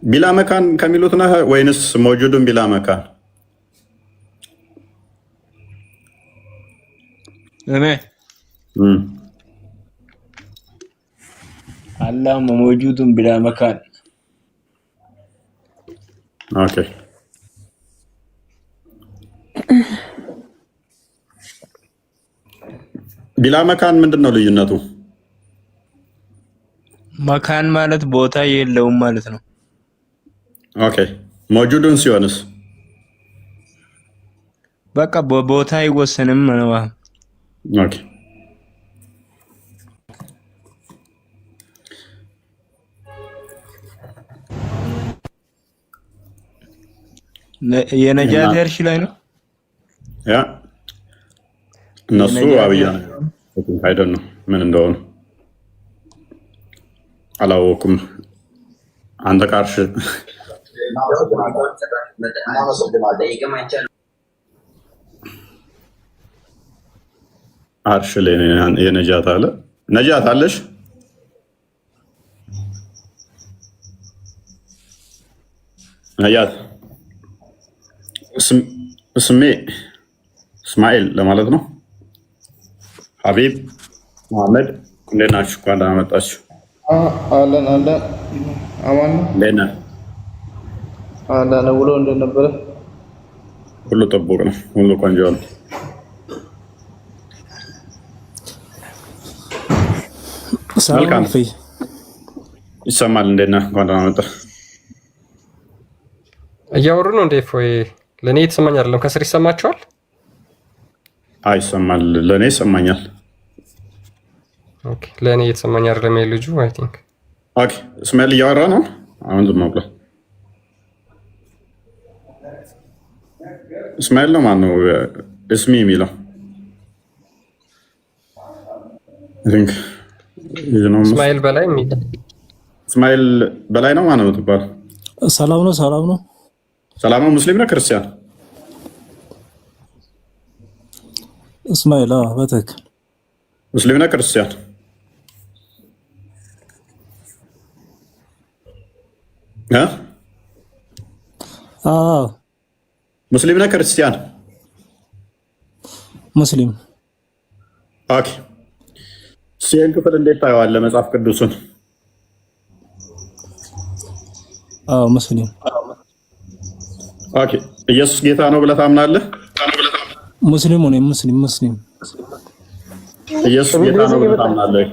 ቢላ መካን ከሚሉት ነህ ወይንስ መውጁዱን ቢላ መካን? እኔ አላህ መውጁዱን ቢላ መካን። ኦኬ ቢላ መካን ምንድን ነው ልዩነቱ? መካን ማለት ቦታ የለውም ማለት ነው። ኦኬ መውጁዱን ሲሆንስ? በቃ ቦታ አይወሰንም ነው። ኦኬ የነጃት እርሽ ላይ ነው ያ እነሱ አብያ አይደል ነው ምን እንደሆነ አላወኩም። አንተ ቃርሽ አርሽ ላይ የነጃት አለ። ነጃት አለሽ? ነጃት ስሜ እስማኤል ለማለት ነው። ሀቢብ መሐመድ እንዴት ናችሁ? እንኳን ደህና መጣችሁ። አለን አማን ነው። እንዴት ነህ? አለን ውሎ እንዴት ነበረ? ሁሉ ጥቡቅ ነው። ሁሉ ቆንጆ ነው። መልካም ይሰማል። እንዴት ነህ? እንኳን ደህና መጣህ። እያወሩ ነው እንዴ? ፎይ ለእኔ የተሰማኝ አይደለም። ከስር ይሰማቸዋል? አይ ይሰማል። ለእኔ ይሰማኛል። ኦኬ ለእኔ የተሰማኝ አይደለም። ልጁ አይ ቲንክ ኦኬ እስማኤል እያወራ ነው አሁን። ዝም ብሎ እስማኤል ነው ማነው እስሚ የሚለው? እስማኤል በላይ የሚል እስማኤል በላይ ነው ማነው የምትባለው? ሰላም ነው። ሰላም ነው። ሰላም ነው። ሙስሊም ነው ክርስቲያን? እስማኤል በትክክል ሙስሊም ነው ክርስቲያን? ሙስሊም ነው ክርስቲያን? ሙስሊም። ኦኬ ይህን ክፍል እንዴት ታየዋለህ? መጽሐፍ ቅዱሱን? ሙስሊም። ኦኬ ኢየሱስ ጌታ ነው ብለህ ታምናለህ? ሙስሊም ነው። ሙስሊም ኢየሱስ ጌታ ነው ብለህ ታምናለህ?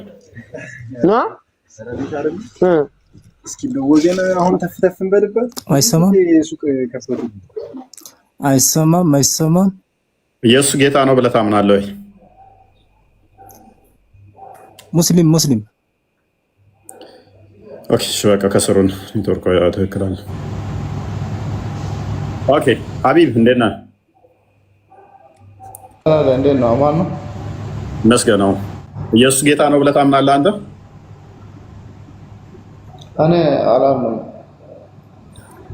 እስኪ ወገን አሁን ተፍተፍን በልበት አይሰማም። አይሰማም። ኢየሱስ ጌታ ነው ብለህ ታምናለህ? ሙስሊም። ኦኬ እሺ በቃ ከስሩን ኔትወርክ ትክክል አለ። ኦኬ ሀቢብ እንዴት ነህ? እንዴት ነው? አማን ነው። ይመስገን ነው። ኢየሱስ ጌታ ነው ብለህ ታምናለህ አንተ? እኔ አላምንም።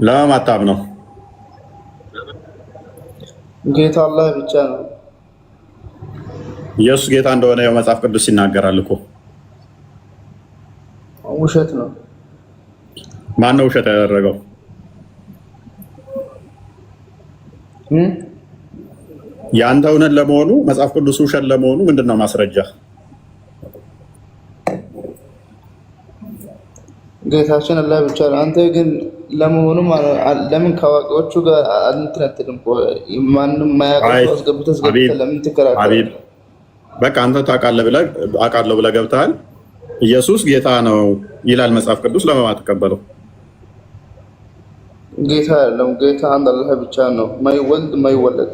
ለምን አታምነው? ጌታ አላህ ብቻ ነው። ኢየሱስ ጌታ እንደሆነ ያው መጽሐፍ ቅዱስ ይናገራል እኮ። ውሸት ነው። ማን ነው ውሸት ያደረገው? የአንተ እውነት ለመሆኑ መጽሐፍ ቅዱስ ውሸት ለመሆኑ ምንድነው ማስረጃ? ጌታችን አላህ ብቻ ነው። አንተ ግን ለመሆኑ ለምን ከአዋቂዎቹ ጋር አንተነትልም? ማንም ማያውቀው አስገብተህ ለምን ትከራከራለህ? በቃ አንተ ታውቃለህ ብለህ አውቃለሁ ብለህ ገብተሃል። ኢየሱስ ጌታ ነው ይላል መጽሐፍ ቅዱስ። ለምን አትቀበለው? ጌታ አይደለም። ጌታ አንድ አላህ ብቻ ነው፣ ማይወልድ ማይወለድ።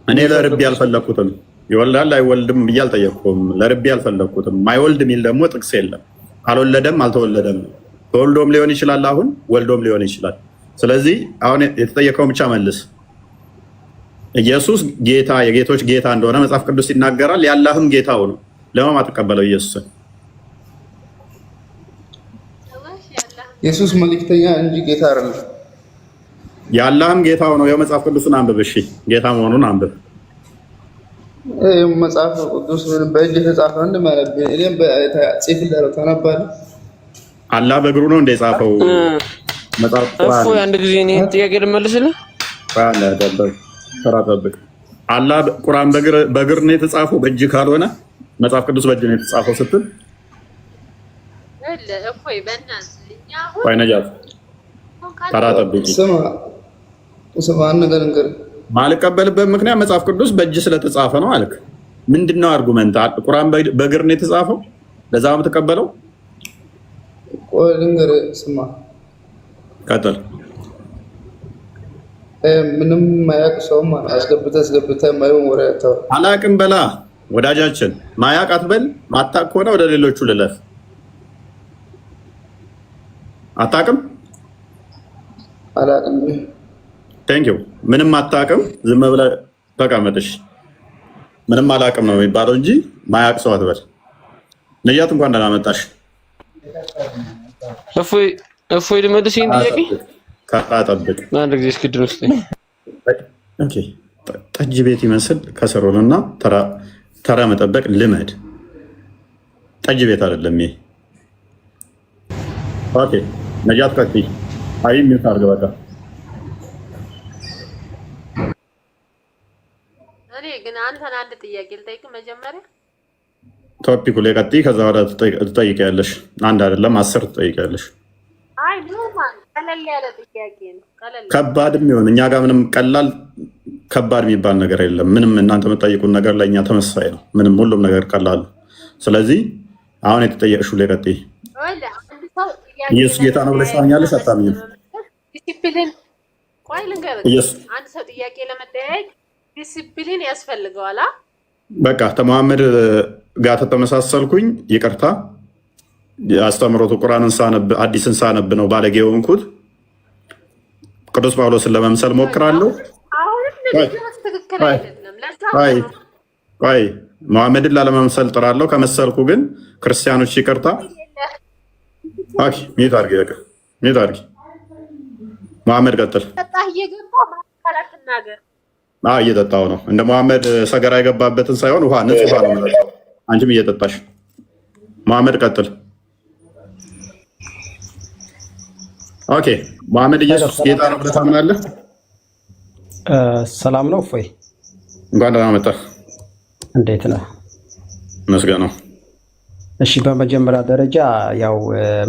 እኔ ለርቤ አልፈለኩትም። ይወልዳል አይወልድም ብዬ አልጠየቅኩም። ለርቤ አልፈለኩትም። ማይወልድ የሚል ደግሞ ጥቅስ የለም። አልወለደም አልተወለደም። ተወልዶም ሊሆን ይችላል፣ አሁን ወልዶም ሊሆን ይችላል። ስለዚህ አሁን የተጠየቀውን ብቻ መልስ። ኢየሱስ ጌታ የጌቶች ጌታ እንደሆነ መጽሐፍ ቅዱስ ይናገራል። የአላህም ጌታው ነው። ለማን አትቀበለው? ኢየሱስን ኢየሱስ መልእክተኛ እንጂ ጌታ አይደለም። የአላህም ጌታው ነው። የመጽሐፍ ቅዱስን አንብብ። እሺ ጌታ መሆኑን አንብብ። መጽሐፍ ቅዱስ በእጅ የተጻፈ እንደማለት እኔም በጽፍ ላይ ተነባለሁ። አላህ በእግሩ ነው እንደ ጻፈው መጽሐፍ ቁርአን። እፎይ አንድ ጊዜ እኔ ጥያቄ ልመልስልህ። ተራጠብቅ አላህ ቁርአን በእግር ነው የተጻፈው በእጅ ካልሆነ መጽሐፍ ቅዱስ በእጅ ነው የተጻፈው ስትል እፎይ በእናትህ ወይ ነጃት ተራጠብቅ ስማ ነገር እንግዲህ ማልቀበልበት ምክንያት መጽሐፍ ቅዱስ በእጅ ስለተጻፈ ነው አልክ። ምንድነው አርጉመንት? ቁርአን በእግር ነው የተጻፈው ለዛ ነው ተቀበለው። ቆይ ልንገርህ፣ ስማ ቀጥል። ምንም ማያቅ ሰው አስገብተህ የማይሆን ወሬ አታውራ። አላቅም በላ ወዳጃችን፣ ማያቅ አትበል። ማታቅ ከሆነ ወደ ሌሎቹ ልለፍ። አታቅም አላቅም ቴንክ ዩ። ምንም አታውቅም፣ ዝም ብለህ ተቀመጥሽ። ምንም አላውቅም ነው የሚባለው እንጂ ማያውቅ ሰው አትበል። ነጃት እንኳን ደህና መጣሽ። እፎይ ልመልስ ይሄን ጥያቄ ጠብቅ። አንድ ጊዜ እስክድር ውስጥ ጠጅ ቤት ይመስል ከሰሮንና ተራ መጠበቅ ልመድ። ጠጅ ቤት አይደለም ይሄ። ኦኬ ነጃት ቀጥይ። አይ ሚውት አድርገህ በቃ ግን አንተን አንድ ጥያቄ ልጠይቅ መጀመሪያ። ቶፒኩ ላይ ቀጥይ፣ ከዛ በኋላ ትጠይቂያለሽ። አንድ አይደለም 10 ትጠይቂያለሽ። አይ ኖርማል ቀለል ያለ ጥያቄ ነው። ከባድም ይሁን እኛ ጋር ምንም ቀላል ከባድ የሚባል ነገር የለም። ምንም እናንተ የምትጠይቁን ነገር ለእኛ ተመሳሳይ ነው። ምንም ሁሉም ነገር ቀላል። ስለዚህ አሁን የተጠየቅሽው ላይ ቀጥይ። ኢየሱስ ጌታ ነው ብለሽ ታምኛለሽ? አታምኝም? ዲሲፕሊን ቆይ ልንገርህ፣ አንድ ሰው ጥያቄ ለመጠየቅ ዲሲፕሊን ያስፈልገዋል። በቃ ተመሐመድ ጋር ተመሳሰልኩኝ። ይቅርታ አስተምሮቱ ቁርአንን ሳነብ አዲስን ሳነብ ነው ባለጌ የሆንኩት። ቅዱስ ጳውሎስን ለመምሰል ሞክራለሁ። ቆይ መሐመድን ላለመምሰል ጥራለሁ። ከመሰልኩ ግን ክርስቲያኖች ይቅርታ። ኦኬ ሚት አድርጊ፣ በቃ ሚት አድርጊ። መሐመድ ቀጥል። እየጠጣው ነው። እንደ መሐመድ ሰገራ የገባበትን ሳይሆን ውሃ ንጹህ ውሃ ነው። አንቺም እየጠጣሽ። መሐመድ ቀጥል። ኦኬ መሐመድ ኢየሱስ ጌታ ነው ብለህ ታምናለህ? ሰላም ነው እፎይ፣ እንኳን ደህና መጣህ። እንዴት ነህ? መስገን ነው። እሺ በመጀመሪያ ደረጃ ያው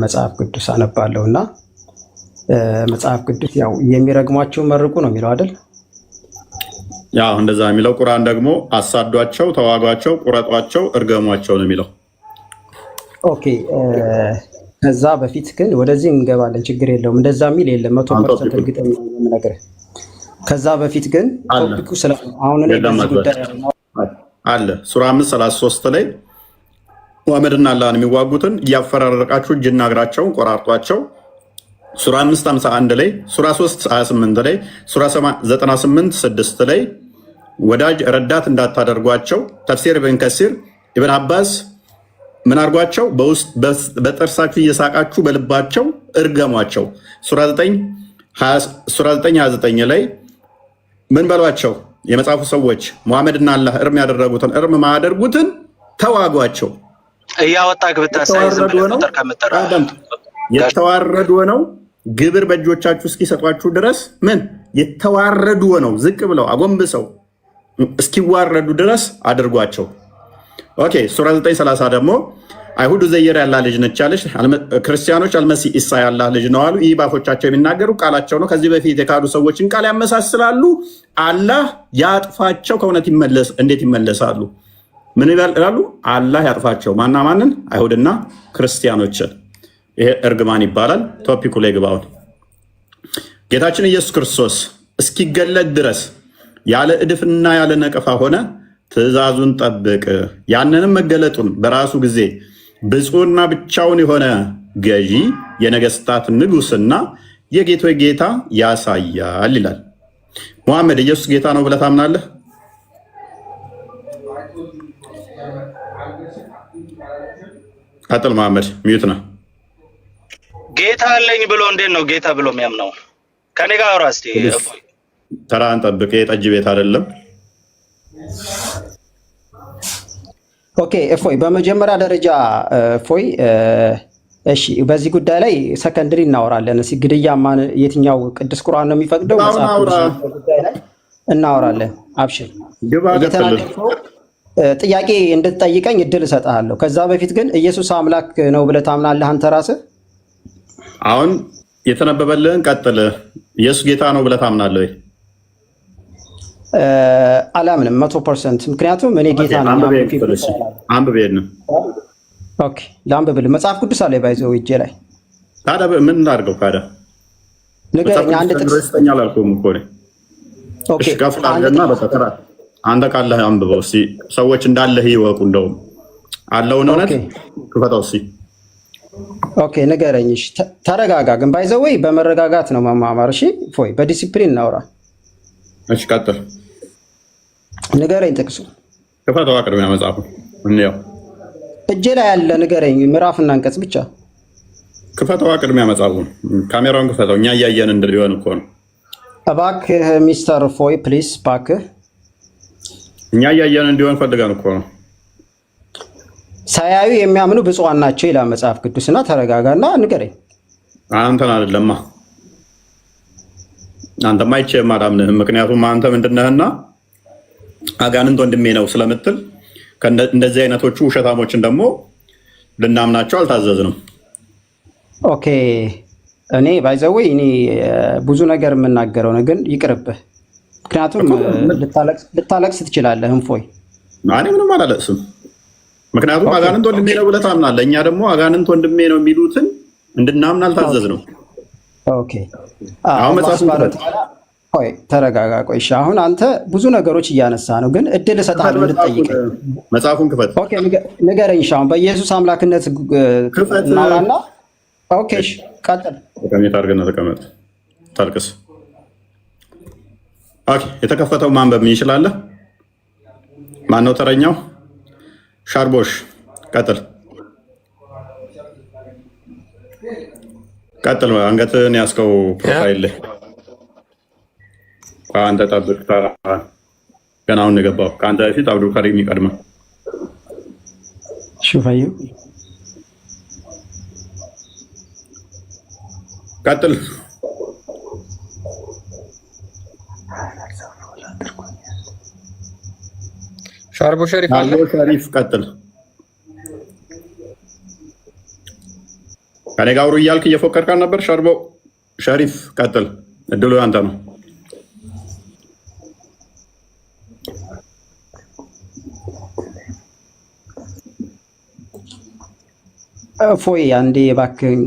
መጽሐፍ ቅዱስ አነባለሁ እና መጽሐፍ ቅዱስ ያው የሚረግሟቸው መርቁ ነው የሚለው አይደል? ያው እንደዛ የሚለው ቁርአን ደግሞ አሳዷቸው፣ ተዋጓቸው፣ ቁረጧቸው፣ እርገሟቸው ነው የሚለው። ኦኬ ከዛ በፊት ግን ወደዚህ እንገባለን፣ ችግር የለውም። እንደዛ የሚል የለም 100% እርግጠኛ ነኝ ነገር። ከዛ በፊት ግን ቶፒኩ ስለ አሁን ላይ በዚህ ጉዳይ አለ ሱራ 5:33 ላይ ሙሐመድና አላህን የሚዋጉትን እያፈራረቃችሁ እጅና እግራቸውን ቆራርጧቸው። ሱራ 5:51 ላይ፣ ሱራ 3:28 ላይ፣ ሱራ 98:6 ላይ ወዳጅ ረዳት እንዳታደርጓቸው። ተፍሲር ኢብን ከሲር ኢብን አባስ ምን አድርጓቸው? በጥርሳችሁ እየሳቃችሁ በልባቸው እርገሟቸው። ሱራ 9:29 ላይ ምን በሏቸው? የመጽሐፉ ሰዎች ሙሐመድና አላህ እርም ያደረጉትን እርም ማያደርጉትን ተዋጓቸው። እያወጣህ ብታሳይ ዝም ብለህ ቁጥር ከምትጠራ የተዋረዱ ሆነው ግብር በእጆቻችሁ እስኪሰጧችሁ ድረስ ምን የተዋረዱ ሆነው ዝቅ ብለው አጎንብሰው እስኪዋረዱ ድረስ አድርጓቸው። ኦኬ ሱራ 9:30 ደግሞ አይሁድ ዘይር ያላ ልጅ ነች አለች። ክርስቲያኖች አልመሲህ ኢሳ ያላ ልጅ ነው አሉ። ይህ ባፎቻቸው የሚናገሩ ቃላቸው ነው። ከዚህ በፊት የካዱ ሰዎችን ቃል ያመሳስላሉ። አላህ ያጥፋቸው። ከእውነት እንዴት ይመለሳሉ? ምን ይላሉ? አላህ ያጥፋቸው። ማና ማንን? አይሁድና ክርስቲያኖችን። ይሄ እርግማን ይባላል። ቶፒኩ ላይ ግባውን። ጌታችን ኢየሱስ ክርስቶስ እስኪገለጥ ድረስ ያለ እድፍና ያለ ነቀፋ ሆነ። ትእዛዙን ጠብቅ። ያንንም መገለጡን በራሱ ጊዜ ብፁዕና ብቻውን የሆነ ገዢ የነገስታት ንጉስና የጌቶች ጌታ ያሳያል ይላል። ሙሐመድ ኢየሱስ ጌታ ነው ብለህ ታምናለህ? ቀጥል መሐመድ፣ ሚዩት ነው። ጌታ አለኝ ብሎ እንዴት ነው ጌታ ብሎ የሚያምነው? ከኔ ጋር አውራ እስቲ። ተራን ጠብቅ፣ የጠጅ ቤት አይደለም። ኦኬ እፎይ፣ በመጀመሪያ ደረጃ እፎይ፣ እሺ፣ በዚህ ጉዳይ ላይ ሰከንድሪ እናወራለን። እስኪ ግድያ የትኛው ቅዱስ ቁርአን ነው የሚፈቅደው? መጽሐፍ ጉዳይ ላይ እናወራለን። አብሽር። እየተናገርከው ጥያቄ እንድትጠይቀኝ እድል እሰጥሃለሁ። ከዛ በፊት ግን ኢየሱስ አምላክ ነው ብለህ ታምናለህ አንተ ራስህ? አሁን የተነበበልህን ቀጥል። ኢየሱስ ጌታ ነው ብለህ ታምናለህ ወይ? አላምንም 100%። ምክንያቱም እኔ ጌታ ነኝ። አንብቤን ኦኬ፣ ለአንብብል መጽሐፍ ቅዱስ አለ ባይዘው እጄ ላይ። ታዲያ ምን እናድርገው? ታዲያ ንገረኝ አንድ ጥቅስ አላልኩም እኮ እኔ። ኦኬ፣ ከፍላለና በተራ አንተ ካለህ አንብበው እስኪ፣ ሰዎች እንዳለህ ይወቁ። እንደውም አለውን እውነት ክፈተው እስኪ። ኦኬ ንገረኝ። እሺ ተረጋጋ። ግን ባይዘው ወይ በመረጋጋት ነው መማማር። እሺ ፎይ፣ በዲሲፕሊን እናውራ። እሺ ቀጥል። ንገረኝ ጥቅሱ። ክፈተው አቅርቢያ መጽሐፉ እንየው። እጄ ላይ ያለ ንገረኝ፣ ምዕራፍና አንቀጽ ብቻ ክፈተው አቅርቢያ መጽሐፉን። ካሜራውን ክፈተው፣ እኛ እያየን እንድሊሆን እኮ ነው። እባክህ ሚስተር ፎይ ፕሊዝ፣ እባክህ እኛ እያየን እንዲሆን ፈልገን እኮ ነው። ሳያዩ የሚያምኑ ብፁዓን ናቸው ይላል መጽሐፍ ቅዱስና፣ ተረጋጋና ንገረኝ። አንተን አይደለማ፣ አንተማ አይቼህም አላምንህም። ምክንያቱም አንተ ምንድነህና አጋንንት ወንድሜ ነው ስለምትል እንደዚህ አይነቶቹ ውሸታሞችን ደግሞ ልናምናቸው አልታዘዝንም። ኦኬ እኔ ባይዘወይ እኔ ብዙ ነገር የምናገረው ነው፣ ግን ይቅርብህ። ምክንያቱም ልታለቅስ ትችላለህ። እንፎይ እኔ ምንም አላለቅስም። ምክንያቱም አጋንንት ወንድሜ ነው ብለህ ታምናለህ። እኛ ደግሞ አጋንንት ወንድሜ ነው የሚሉትን እንድናምን አልታዘዝንም። ኦኬ አሁን ተረጋጋ። ቆይ እሺ፣ አሁን አንተ ብዙ ነገሮች እያነሳ ነው፣ ግን እድል እሰጥሃለሁ እንድትጠይቀኝ። መጽሐፉን ክፈት። ኦኬ ንገረኝ። እሺ አሁን በኢየሱስ አምላክነት እናውራና። ኦኬ እሺ ቀጥል። ተቀመጥ አድርገና ተቀመጥ፣ ታልቅስ። ኦኬ የተከፈተው ማንበብ ይችላል? ማን ነው ተረኛው? ሻርቦሽ ቀጥል፣ ቀጥል። አንገትን ያስከው ፕሮፋይል ላይ አንተ ጠብቅ። ገና አሁን የገባው ከአንተ በፊት አብዱል ከሪም ይቀድማል። ሹፋዩ ቀጥል። ሻርቦ ሸሪፍ አለ። ሸሪፍ ቀጥል። ከኔ ጋር አውሩ እያልክ እየፎከርካን ነበር። ሻርቦ ሸሪፍ ቀጥል። እድሉ አንተ ነው። ፎይ አንዴ እባክህን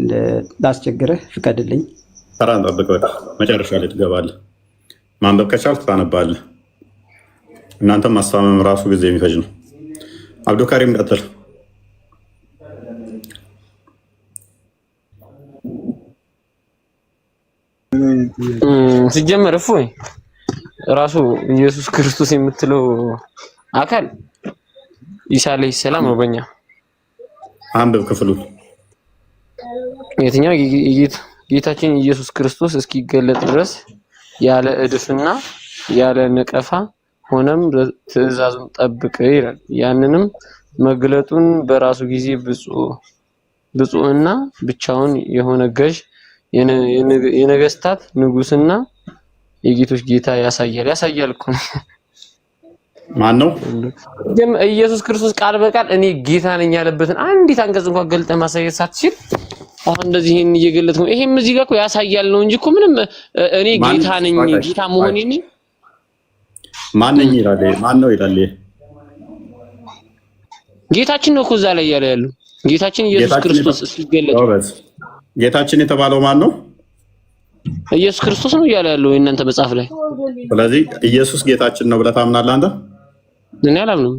ላስቸግርህ ፍቀድልኝ። ተራን ጠብቅ። በቃ መጨረሻ ላይ ትገባለህ። ማንበብ ከቻልክ ታነባለህ። እናንተም ማስታመም ራሱ ጊዜ የሚፈጅ ነው። አብዱልከሪም ቀጥል። ሲጀመር እፎይ ራሱ ኢየሱስ ክርስቶስ የምትለው አካል ኢሳ አለይሂ ሰላም ነው። በእኛ አንብብ ክፍሉን። የትኛው ጌታችን ኢየሱስ ክርስቶስ እስኪገለጥ ድረስ ያለ እድፍና ያለ ነቀፋ ሆነም ትእዛዙን ጠብቅ ይላል። ያንንም መግለጡን በራሱ ጊዜ ብፁዕና ብቻውን የሆነ ገዥ የነገስታት ንጉስና የጌቶች ጌታ ያሳያል እኮ ነው። ማን ነው? ኢየሱስ ክርስቶስ ቃል በቃል እኔ ጌታ ነኝ ያለበትን አንዲት አንቀጽ እንኳን ገልጠህ ማሳየት ሳትችል አሁን እንደዚህ ይሄን እየገለጥኩ ነው። ይሄም እዚህ ጋር እኮ ያሳያል ነው እንጂ እኮ ምንም እኔ ጌታ ነኝ ጌታ መሆኔን ማን ነኝ ይላል። ማን ነው ይላል? ጌታችን ነው እኮ እዛ ላይ ያለው ጌታችን ኢየሱስ ክርስቶስ ሲገለጥ ጌታችን የተባለው ማን ነው? ኢየሱስ ክርስቶስ ነው እያለ ያለው የእናንተ መጽሐፍ ላይ። ስለዚህ ኢየሱስ ጌታችን ነው ብለህ ታምናለህ አንተ? እኔ አላምንም።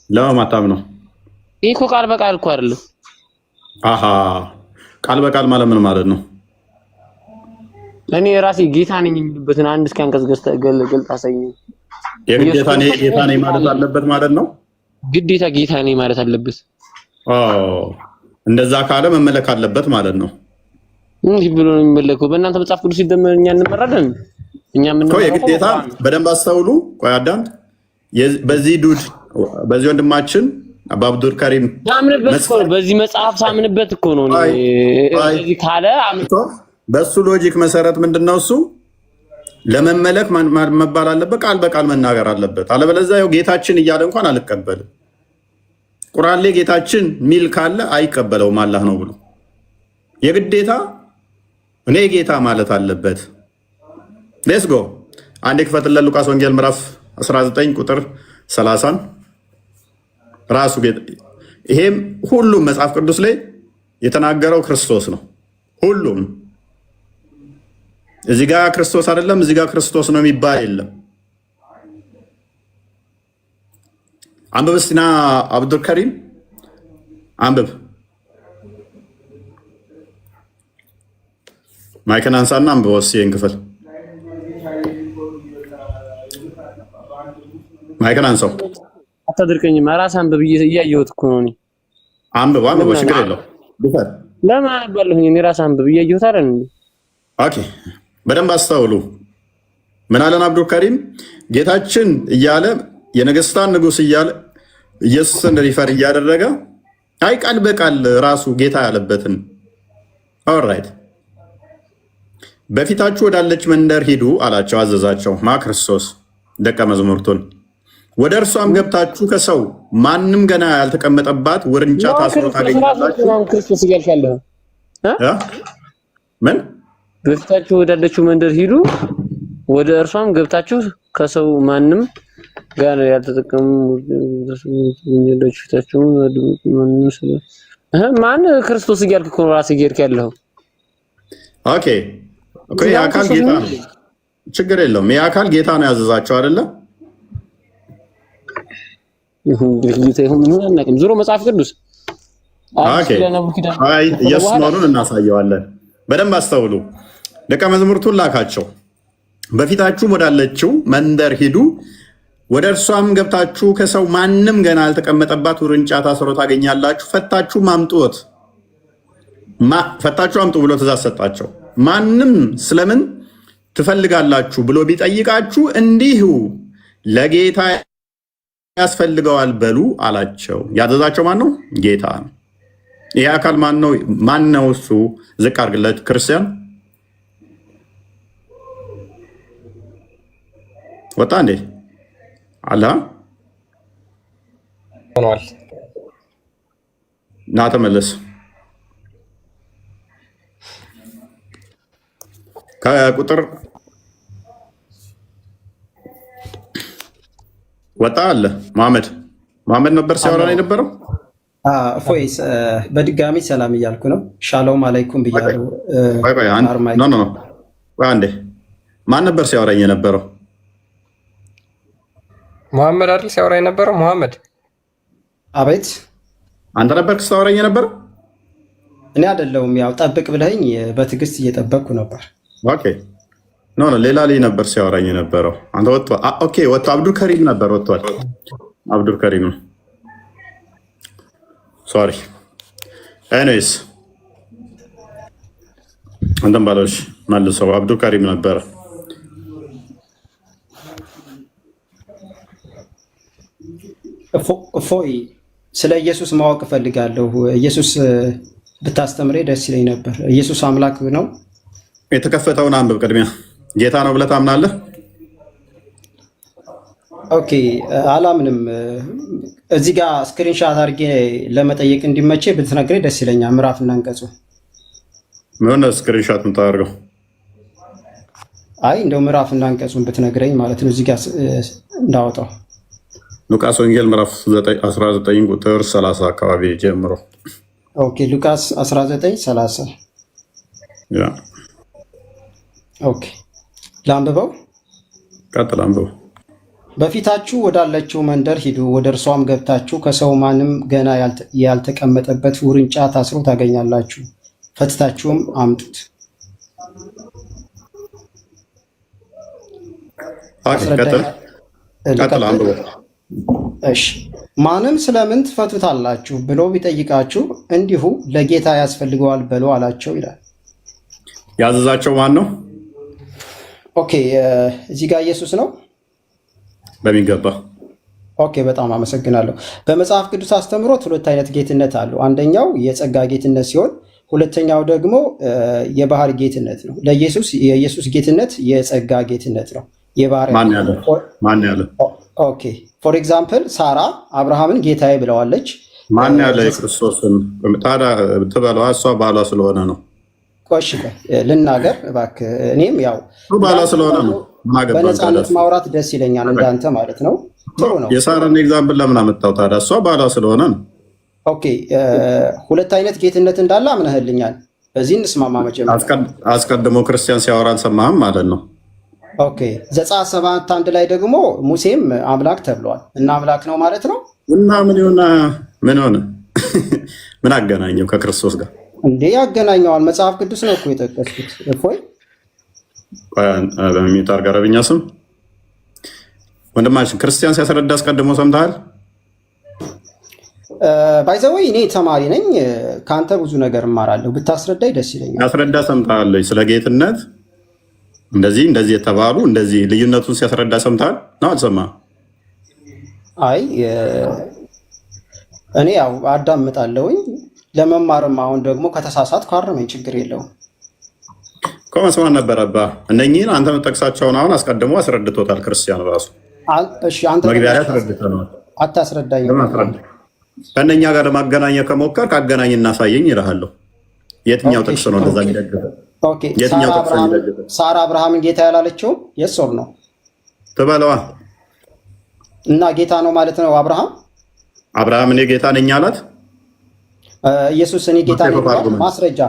ለምን አታምነው? ይሄ እኮ ቃል በቃል እኮ አይደለም። አሃ ቃል በቃል ማለት ምን ማለት ነው? እኔ ራሴ ጌታ ነኝ የሚልበትን አንድ እስኪ አንቀጽ ገልጥ አሳየኝ። የግዴታ ጌታ ነኝ ማለት አለበት ማለት ነው። ግዴታ ጌታ ነኝ ማለት አለበት። እንደዛ ካለ መመለክ አለበት ማለት ነው። እንዲህ ብሎ ነው የሚመለከው። በእናንተ መጽሐፍ ቅዱስ ሲደመር እኛ እንመራለን። እኛ ምን ነው የግዴታ በደንብ አስተውሉ። ቆይ አዳም በዚህ ወንድማችን አባ አብዱል ከሪም በዚህ መጽሐፍ ሳምንበት እኮ ነው እዚህ ካለ በሱ ሎጂክ መሰረት ምንድነው እሱ ለመመለክ መባል አለበት፣ ቃል በቃል መናገር አለበት። አለበለዚያ ያው ጌታችን እያለ እንኳን አልቀበልም። ቁርአን ላይ ጌታችን ሚል ካለ አይቀበለውም አላህ ነው ብሎ የግዴታ እኔ ጌታ ማለት አለበት። ሌትስ ጎ አንዴ ክፈትልን ሉቃስ ወንጌል ምዕራፍ 19 ቁጥር 30 ራሱ ጌታ ይሄም ሁሉም መጽሐፍ ቅዱስ ላይ የተናገረው ክርስቶስ ነው። ሁሉም እዚህ ጋር ክርስቶስ አይደለም እዚህ ጋር ክርስቶስ ነው የሚባል የለም። አንብብ እስቲና አብዱል ከሪም አንብብ። ማይክን አንሳና አንብብ ወስየን ክፍል ማይክን አንሳው። አታድርቀኝም። ራስ አንብብ እያየሁት እኮ ነው። አንብብ ችግር የለው። ለምን አነባለሁኝ? እኔ ራስ አንብብ እያየሁት አይደል? ኦኬ በደንብ አስተውሉ። ምን አለን አብዱል ከሪም? ጌታችን እያለ የነገስታን ንጉስ እያለ ኢየሱስን ሪፈር እያደረገ አይ ቃል በቃል ራሱ ጌታ ያለበትን ኦልራይት በፊታችሁ ወዳለች መንደር ሂዱ አላቸው፣ አዘዛቸው። ማ ክርስቶስ ደቀ መዝሙርቱን ወደ እርሷም ገብታችሁ ከሰው ማንም ገና ያልተቀመጠባት ውርንጫ ታስሮ ታገኛላችሁ። ክርስቶስ እያልሽ ያለህ ምን? በፊታችሁ ወዳለችው መንደር ሂዱ፣ ወደ እርሷም ገብታችሁ ከሰው ማንም ጋር ያልተጠቀሙ ፊታችሁ ማን ክርስቶስ እያልክ እኮ ራስህ እየሄድክ ያለኸው። ኦኬ የአካል ጌታ ነው፣ ችግር የለውም። የአካል ጌታ ነው ያዘዛቸው አይደለ? ጌታ ይሁን ምን አናውቅም። ዞሮ መጽሐፍ ቅዱስ ኢየሱስ መሆኑን እናሳየዋለን። በደንብ አስተውሉ። ደቀ መዛሙርቱን ላካቸው። በፊታችሁም ወዳለችው መንደር ሂዱ፣ ወደ እርሷም ገብታችሁ ከሰው ማንም ገና ያልተቀመጠባት ውርንጫ ታስሮ ታገኛላችሁ፣ ፈታችሁ አምጡ ብሎ ትእዛዝ ሰጣቸው። ማንም ስለምን ትፈልጋላችሁ ብሎ ቢጠይቃችሁ እንዲሁ ለጌታ ያስፈልገዋል በሉ አላቸው። ያዘዛቸው ማን ነው? ጌታ ነው። ይህ አካል ማን ነው? እሱ ዝቅ አድርግለት። ክርስቲያን ወጣ እንዴ? አላ ሆኗል። ና ተመለስ። ከቁጥር ወጣ አለ። መሐመድ ነበር ሲያወራ የነበረው። ፎይስ በድጋሚ ሰላም እያልኩ ነው። ሻሎም አለይኩም ብያለሁ። አንዴ ማን ነበር ሲያወራኝ የነበረው? መሐመድ አይደል ሲያወራ የነበረው? መሐመድ አቤት። አንተ ነበርክ ስታወራኝ የነበረው? እኔ አይደለሁም። ያው ጠብቅ ብለኝ በትዕግስት እየጠበቅኩ ነበር። ኦኬ ሌላ ልጅ ነበር ሲያወራኝ የነበረው። አንተ ወጥቷል። ኦኬ ወጥቷል። አብዱል ከሪም ነበር ወጥቷል። አብዱል ከሪም ነው። ሶሪ ኤኒዌይስ አንተም ባለሽ መልሰው። አብዱል ከሪም ነበር። እፎይ ስለ ኢየሱስ ማወቅ እፈልጋለሁ። ኢየሱስ ብታስተምሬ ደስ ይለኝ ነበር። ኢየሱስ አምላክ ነው? የተከፈተውን አንብብ። ቅድሚያ ጌታ ነው ብለህ ታምናለህ? ኦኬ አላምንም። እዚህ ጋር ስክሪንሻት አድርጌ ለመጠየቅ እንዲመቼ ብትነግረኝ ደስ ይለኛል። ምዕራፍና አንቀጹ ምን ስክሪንሻት የምታደርገው? አይ እንደው ምዕራፍና አንቀጹን ብትነግረኝ ማለት ነው። እዚህ ጋር እንዳወጣው ሉቃስ ወንጌል ምዕራፍ 19 ቁጥር 30 አካባቢ ጀምሮ። ኦኬ ሉቃስ 19:30 ያ ኦኬ ላንብበው። ቀጥል አንብበው። በፊታችሁ ወዳለችው መንደር ሂዱ፣ ወደ እርሷም ገብታችሁ ከሰው ማንም ገና ያልተቀመጠበት ውርንጫ ታስሮ ታገኛላችሁ፣ ፈትታችሁም አምጡት። እሺ ማንም ስለምን ትፈቱታላችሁ ብሎ ቢጠይቃችሁ እንዲሁ ለጌታ ያስፈልገዋል በሉ አላቸው ይላል። ያዘዛቸው ማን ነው? ኦኬ እዚህ ጋር ኢየሱስ ነው በሚገባ። ኦኬ በጣም አመሰግናለሁ። በመጽሐፍ ቅዱስ አስተምሮት ሁለት አይነት ጌትነት አሉ። አንደኛው የጸጋ ጌትነት ሲሆን ሁለተኛው ደግሞ የባህሪ ጌትነት ነው። የኢየሱስ ጌትነት የጸጋ ጌትነት ነው። የባህሪ ማን ያለ? ኦኬ ፎር ኤግዛምፕል ሳራ አብርሃምን ጌታዬ ብለዋለች። ማን ያለ? የክርስቶስን ታዲያ ትበለዋ እሷ ባሏ ስለሆነ ነው። ቆሽ ልናገር እባክህ። እኔም ያው ባሏ ስለሆነ ነው። በነፃነት ማውራት ደስ ይለኛል እንዳንተ ማለት ነው። ጥሩ ነው። የሳራን ኤግዛምፕል ለምን አመጣው ታዲያ? እሷ ባሏ ስለሆነ ነው። ኦኬ ሁለት አይነት ጌትነት እንዳለ አምነህልኛል። በዚህ እንስማማ። መጀመሪያ አስቀድሞ ክርስቲያን ሲያወራ አልሰማህም ማለት ነው። ኦኬ ዘጸአት 7:1 ላይ ደግሞ ሙሴም አምላክ ተብሏል እና አምላክ ነው ማለት ነው። እና ምን ሆነ? ምን አገናኘው ከክርስቶስ ጋር እንዴ? ያገናኘዋል። መጽሐፍ ቅዱስ ነው እኮ የጠቀስኩት። እፎይ በሚጣር ጋረብኛ ስም ወንድማችን ክርስቲያን ሲያስረዳ አስቀድሞ ሰምተሃል? ባይዘወይ እኔ ተማሪ ነኝ፣ ከአንተ ብዙ ነገር እማራለሁ። ብታስረዳኝ ደስ ይለኛል። ያስረዳ ሰምተሃል? ስለ ጌትነት እንደዚህ የተባሉ እንደዚህ ልዩነቱን ሲያስረዳ ሰምተሃል ነው? አልሰማህም? አይ እኔ ያው አዳምጣለሁኝ ለመማርም። አሁን ደግሞ ከተሳሳትኩ አርመኝ፣ ችግር የለውም እኮ። መስማት ነበረብህ። እነኚህን አንተ የምጠቅሳቸውን አሁን አስቀድሞ አስረድቶታል ክርስቲያን ራሱ። እሺ አንተ መግቢያ ላይ አስረድተነዋል። አታስረዳኝ። ከእነኛ ጋር ለማገናኘት ከሞከርክ አገናኝ እናሳየኝ ይልሃለሁ። የትኛው ጥቅስ ነው እንደዛ የሚደግፈው? ሳራ አብርሃምን ጌታ ያላለችው የሶር ነው ትበለዋ እና ጌታ ነው ማለት ነው። አብርሃም እኔ ጌታ ነኝ አላት። ኢየሱስ እኔ ጌታ ነኝ ማስረጃ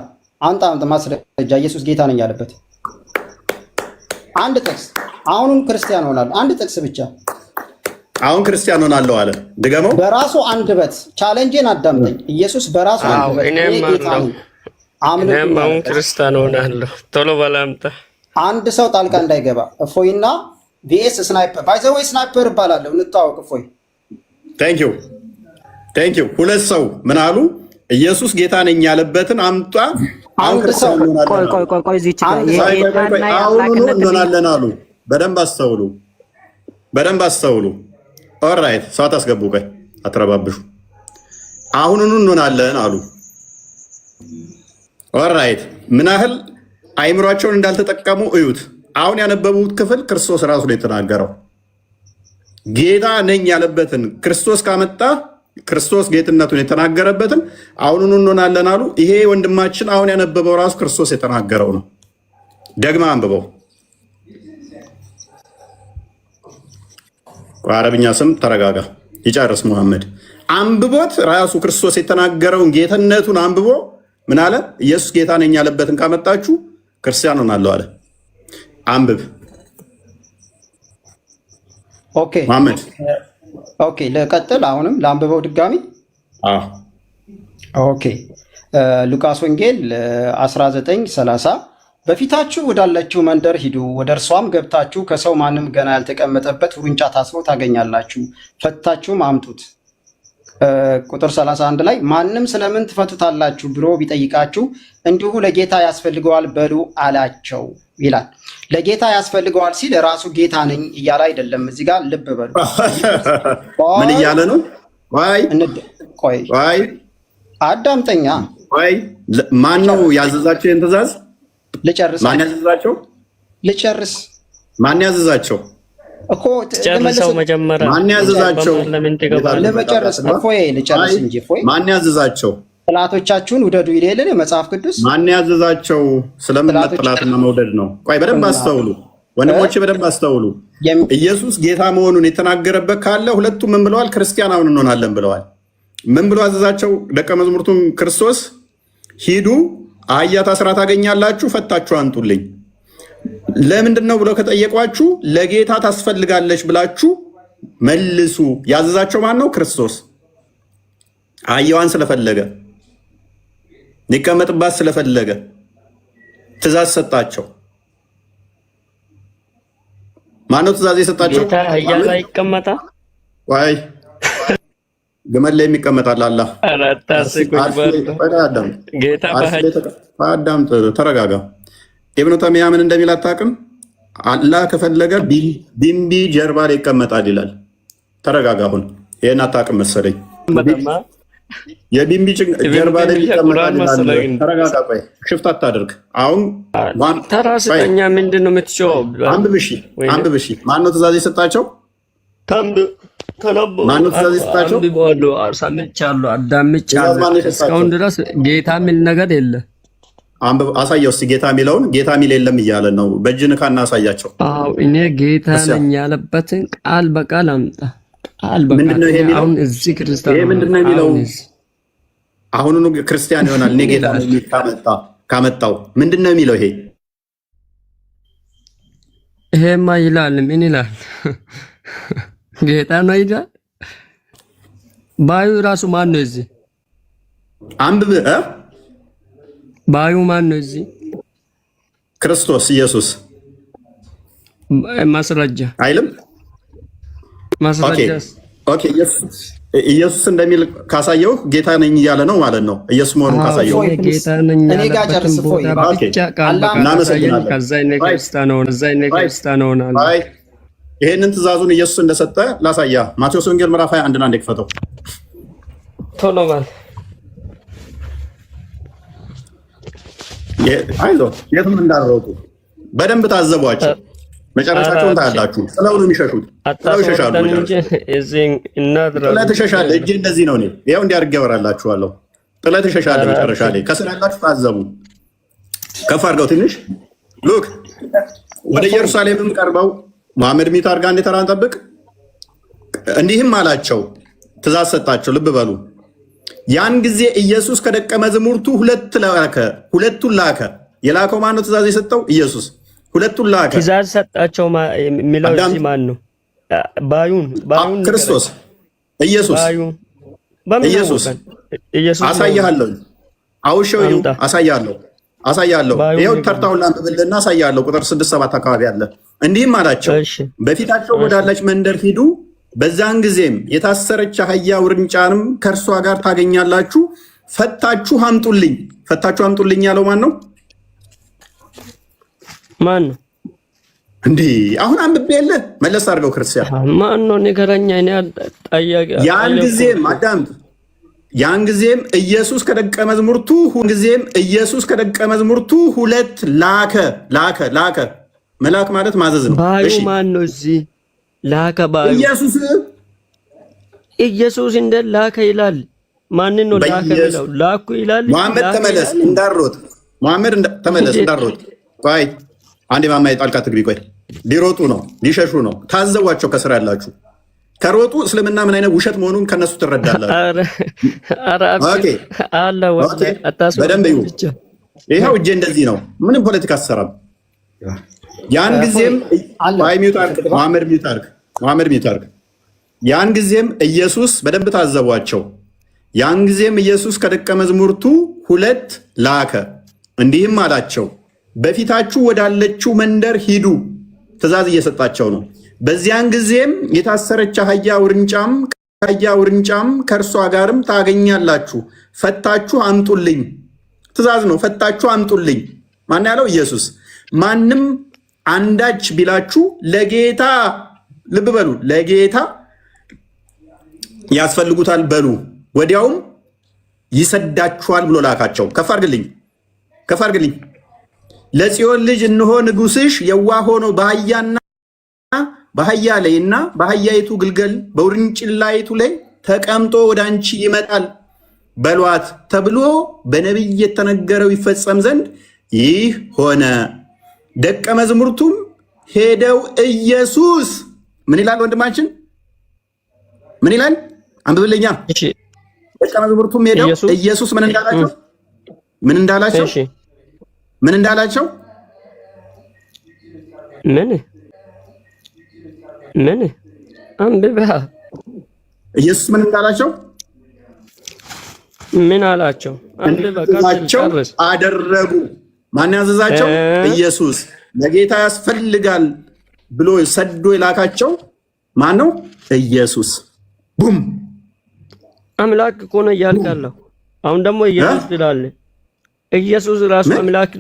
አንተ ማስረጃ ኢየሱስ ጌታ ነኝ ያለበት አንድ ጥቅስ። አሁንም ክርስቲያን ሆናለሁ። አንድ ጥቅስ ብቻ። አሁን ክርስቲያን ሆናለሁ አለ። ድገመው። በራሱ አንደበት ቻሌንጅን አዳምጠኝ። ኢየሱስ በራሱ አንደበት እኔ ጌታ ነኝ አሁን ክርስቲያን ሆናለሁ። ቶሎ በላምጣ። አንድ ሰው ጣልቃ እንዳይገባ። እፎይና ቪኤስ ስናይፐር ባይዘወይ ስናይፐር እባላለሁ። እንታወቅ። እፎይ ቴንክ ዩ። ሁለት ሰው ምን አሉ? ኢየሱስ ጌታ ነኝ ያለበትን አምጣ። አሁን ክርስቲያን እንሆናለን አሉ። በደንብ አስተውሉ። ኦልራይት ሰዓት አስገቡ። ቆይ አትረባብሹ። አሁኑኑ እንሆናለን አሉ። ኦልራይት ምን ያህል አይምሯቸውን እንዳልተጠቀሙ እዩት። አሁን ያነበቡት ክፍል ክርስቶስ ራሱ ነው የተናገረው። ጌታ ነኝ ያለበትን ክርስቶስ ካመጣ ክርስቶስ ጌትነቱን የተናገረበትን አሁኑኑ እንሆናለን አሉ። ይሄ ወንድማችን አሁን ያነበበው ራሱ ክርስቶስ የተናገረው ነው። ደግማ አንብበው። አረብኛ ስም ተረጋጋ፣ ይጨርስ መሐመድ። አንብቦት ራሱ ክርስቶስ የተናገረውን ጌትነቱን አንብቦ ምን አለ? ኢየሱስ ጌታ ነኝ ያለበትን ካመጣችሁ ክርስቲያን ሆናለሁ አለ። አንብብ መሐመድ። ኦኬ ልቀጥል። አሁንም ለአንብበው ድጋሚ። ኦኬ ሉቃስ ወንጌል 19:30 በፊታችሁ ወዳለችው መንደር ሂዱ፣ ወደ እርሷም ገብታችሁ ከሰው ማንም ገና ያልተቀመጠበት ውርንጫ ታስሮ ታገኛላችሁ፣ ፈታችሁም አምጡት። ቁጥር 31 ላይ ማንም ስለምን ትፈቱታላችሁ ብሎ ቢጠይቃችሁ እንዲሁ ለጌታ ያስፈልገዋል በሉ አላቸው ይላል። ለጌታ ያስፈልገዋል ሲል ራሱ ጌታ ነኝ እያለ አይደለም። እዚህ ጋር ልብ በሉ። ምን እያለ ነው? ቆይ አዳምጠኛ። ማን ነው ያዘዛቸው? ይህን ትእዛዝ ልጨርስ። ማን ያዘዛቸው? ልጨርስ። ማን ያዘዛቸው እኮ ጨርሰው መጀመሪያ። ማን ያዘዛቸው? ለመጨረስ እፎይ ልጨርስ እንጂ እፎይ። ማን ያዘዛቸው? ጥላቶቻችሁን ውደዱ ይሌልን መጽሐፍ ቅዱስ። ማን ያዘዛቸው? ስለምን ጥላትና መውደድ ነው? ቆይ በደንብ አስተውሉ ወንድሞቼ፣ በደንብ አስተውሉ። ኢየሱስ ጌታ መሆኑን የተናገረበት ካለ ሁለቱም ምን ብለዋል? ክርስቲያን አሁን እንሆናለን ብለዋል። ምን ብሎ አዘዛቸው? ደቀ መዝሙርቱን ክርስቶስ ሂዱ፣ አህያ ታስራ ታገኛላችሁ፣ ፈታችሁ አንጡልኝ። ለምንድን ነው ብለው ከጠየቋችሁ ለጌታ ታስፈልጋለች ብላችሁ መልሱ። ያዘዛቸው ማን ነው? ክርስቶስ። አህያዋን ስለፈለገ ሊቀመጥባት ስለፈለገ ትእዛዝ ሰጣቸው። ማነው ትእዛዝ የሰጣቸው? ጌታ አህያ ላይ ይቀመጣል ወይ ግመል ላይ የሚቀመጣል? አላህ አዳም ተረጋጋ። ኢብኑ ተይሚያ ምን እንደሚል አታውቅም? አላህ ከፈለገ ቢምቢ ጀርባ ላይ ይቀመጣል ይላል። ተረጋጋ። አሁን ይሄን አታውቅም መሰለኝ። የቢምቢ ጀርባ ላይ ይቀመጣል ይላል። ተረጋጋ። ቆይ ሽፍት አታድርግ። አሁን ተራስጠኛ ምንድነው የምትጮው? አንብብሽ ማነው ትእዛዝ የሰጣቸው? ማነው ትእዛዝ የሰጣቸው? ሰምቻለሁ፣ አዳምጫለሁ። እስካሁን ድረስ ጌታ የሚል ነገር የለም። አሳየው እስኪ ጌታ የሚለውን። ጌታ የሚል የለም እያለ ነው። በእጅ ንካ እናሳያቸው። አዎ እኔ ጌታ ነኝ ያለበትን ቃል በቃል አምጣ። ቃል በቃል ምንድነው ይሄ የሚለው? አሁን እዚህ ክርስቲያን ይሄ ምንድነው የሚለው? አሁኑኑ ክርስቲያን ይሆናል። እኔ ጌታ ነኝ ካመጣው ምንድነው የሚለው? ይሄማ ይላል። ምን ይላል? ጌታ ነው ይላል። ባዩ ራሱ ማን ነው? እዚህ አንብብ። ባዩ ማን ነው? እዚህ ክርስቶስ ኢየሱስ። ማስረጃ አይልም? ማስረጃስ? ኦኬ ኢየሱስ እንደሚል ካሳየው ጌታ ነኝ እያለ ነው ማለት ነው። ኢየሱስ መሆኑን ካሳየው ጌታ ነኝ ያለበትን ቦታ ብቻ ቃል በቃል ከዛ ክርስቲያን ነው፣ እዛ ክርስቲያን ነው። ይሄንን ትእዛዙን ኢየሱስ እንደሰጠ ላሳያ። ማቴዎስ ወንጌል ምዕራፍ 21 አንድ ክፈተው ቶሎ በል። አይዞህ የትም እንዳልሮጡ በደንብ ታዘቧቸው። መጨረሻቸውን ታያላችሁ። ስለሆነ የሚሸሹት ስለው ይሸሻሉ። ጥለህ ትሸሻለህ። እጅ እንደዚህ ነው። እኔ ይኸው እንዲያርግ ያወራላችኋለሁ። ጥለህ ትሸሻለህ። መጨረሻ ላይ ከስር ያላችሁ ታዘቡ። ከፍ አድርገው ትንሽ ሉክ። ወደ ኢየሩሳሌምም ቀርበው መሐመድ ሚት አድርጋ እንደ ተራን ጠብቅ። እንዲህም አላቸው፣ ትእዛዝ ሰጣቸው። ልብ በሉ። ያን ጊዜ ኢየሱስ ከደቀ መዛሙርቱ ሁለቱን ላከ። የላከው ማን ነው? ትእዛዝ የሰጠው ኢየሱስ። ሁለቱን ላከ። ትእዛዝ ሰጣቸው የሚለው እዚህ ማን ነው? ባዩን ክርስቶስ ኢየሱስ ኢየሱስ አሳያለሁ። አውሸው አሳያለሁ። ይኸው ተርታውን ላንብብልና አሳያለሁ። ቁጥር 6-7 አካባቢ አለ። እንዲህም አላቸው፣ በፊታቸው ወዳለች መንደር ሂዱ። በዛን ጊዜም የታሰረች አህያ ውርንጫንም ከእርሷ ጋር ታገኛላችሁ። ፈታችሁ አምጡልኝ ያለው ማን ነው? ማን ነው እንዴ? አሁን አንብቤ የለ መለስ አድርገው ክርስቲያን ማን ነው ንገረኛ። እኔ ጠያቂ ያን ጊዜም ኢየሱስ ከደቀ መዛሙርቱ ሁለት ላከ። መላክ ማለት ማዘዝ ነው። ባዩ ማን ነው? እዚህ ላከ ባዩ ኢየሱስ እንደ ላከ ይላል። ማን ነው ላከ ይላል? ላኩ ይላል። መሐመድ ተመለስ እንዳሮጥ። ቆይ አንዴ ማማዬ ጣልቃ ትግቢ። ቆይ ሊሮጡ ነው ሊሸሹ ነው። ታዘቧቸው። ከስራ ያላችሁ ከሮጡ እስልምና ምን አይነት ውሸት መሆኑን ከነሱ ትረዳላችሁ። በደንብ ይኸው እጄ እንደዚህ ነው። ምንም ፖለቲካ አትሰራም። ያን ጊዜም መሐመድ ሚውት አድርግ። ያን ጊዜም ኢየሱስ በደንብ ታዘቧቸው። ያን ጊዜም ኢየሱስ ከደቀ መዛሙርቱ ሁለት ላከ። እንዲህም አላቸው፣ በፊታችሁ ወዳለችው መንደር ሂዱ። ትእዛዝ እየሰጣቸው ነው። በዚያን ጊዜም የታሰረች አህያ ውርንጫም ከእርሷ ጋርም ታገኛላችሁ። ፈታችሁ አምጡልኝ። ትእዛዝ ነው። ፈታችሁ አምጡልኝ። ማን ያለው? ኢየሱስ። ማንም አንዳች ቢላችሁ ለጌታ፣ ልብ በሉ፣ ለጌታ ያስፈልጉታል በሉ፣ ወዲያውም ይሰዳችኋል ብሎ ላካቸው። ከፍ አድርግልኝ። ለጽዮን ልጅ እነሆ ንጉሥሽ የዋህ ሆኖ በአህያ ላይና በአህያይቱ ግልገል በውርንጭላይቱ ላይ ተቀምጦ ወደ አንቺ ይመጣል በሏት ተብሎ በነቢይ የተነገረው ይፈጸም ዘንድ ይህ ሆነ። ደቀ መዛሙርቱም ሄደው ኢየሱስ ምን ይላል? ወንድማችን ምን ይላል? አንብብልኛ። ደቀ መዛሙርቱም ሄደው ኢየሱስ ምን እንዳላቸው ምን አንብበህ ኢየሱስ ምን እንዳላቸው ምን አላቸው? አንብበህ አደረጉ። ማን ያዘዛቸው? ኢየሱስ። ለጌታ ያስፈልጋል ብሎ ሰዶ የላካቸው ማን ነው? ኢየሱስ። ቡም አምላክ እኮ ነው እያልካለሁ። አሁን ደግሞ ኢየሱስ ትላለህ። ኢየሱስ ራሱ አምላክ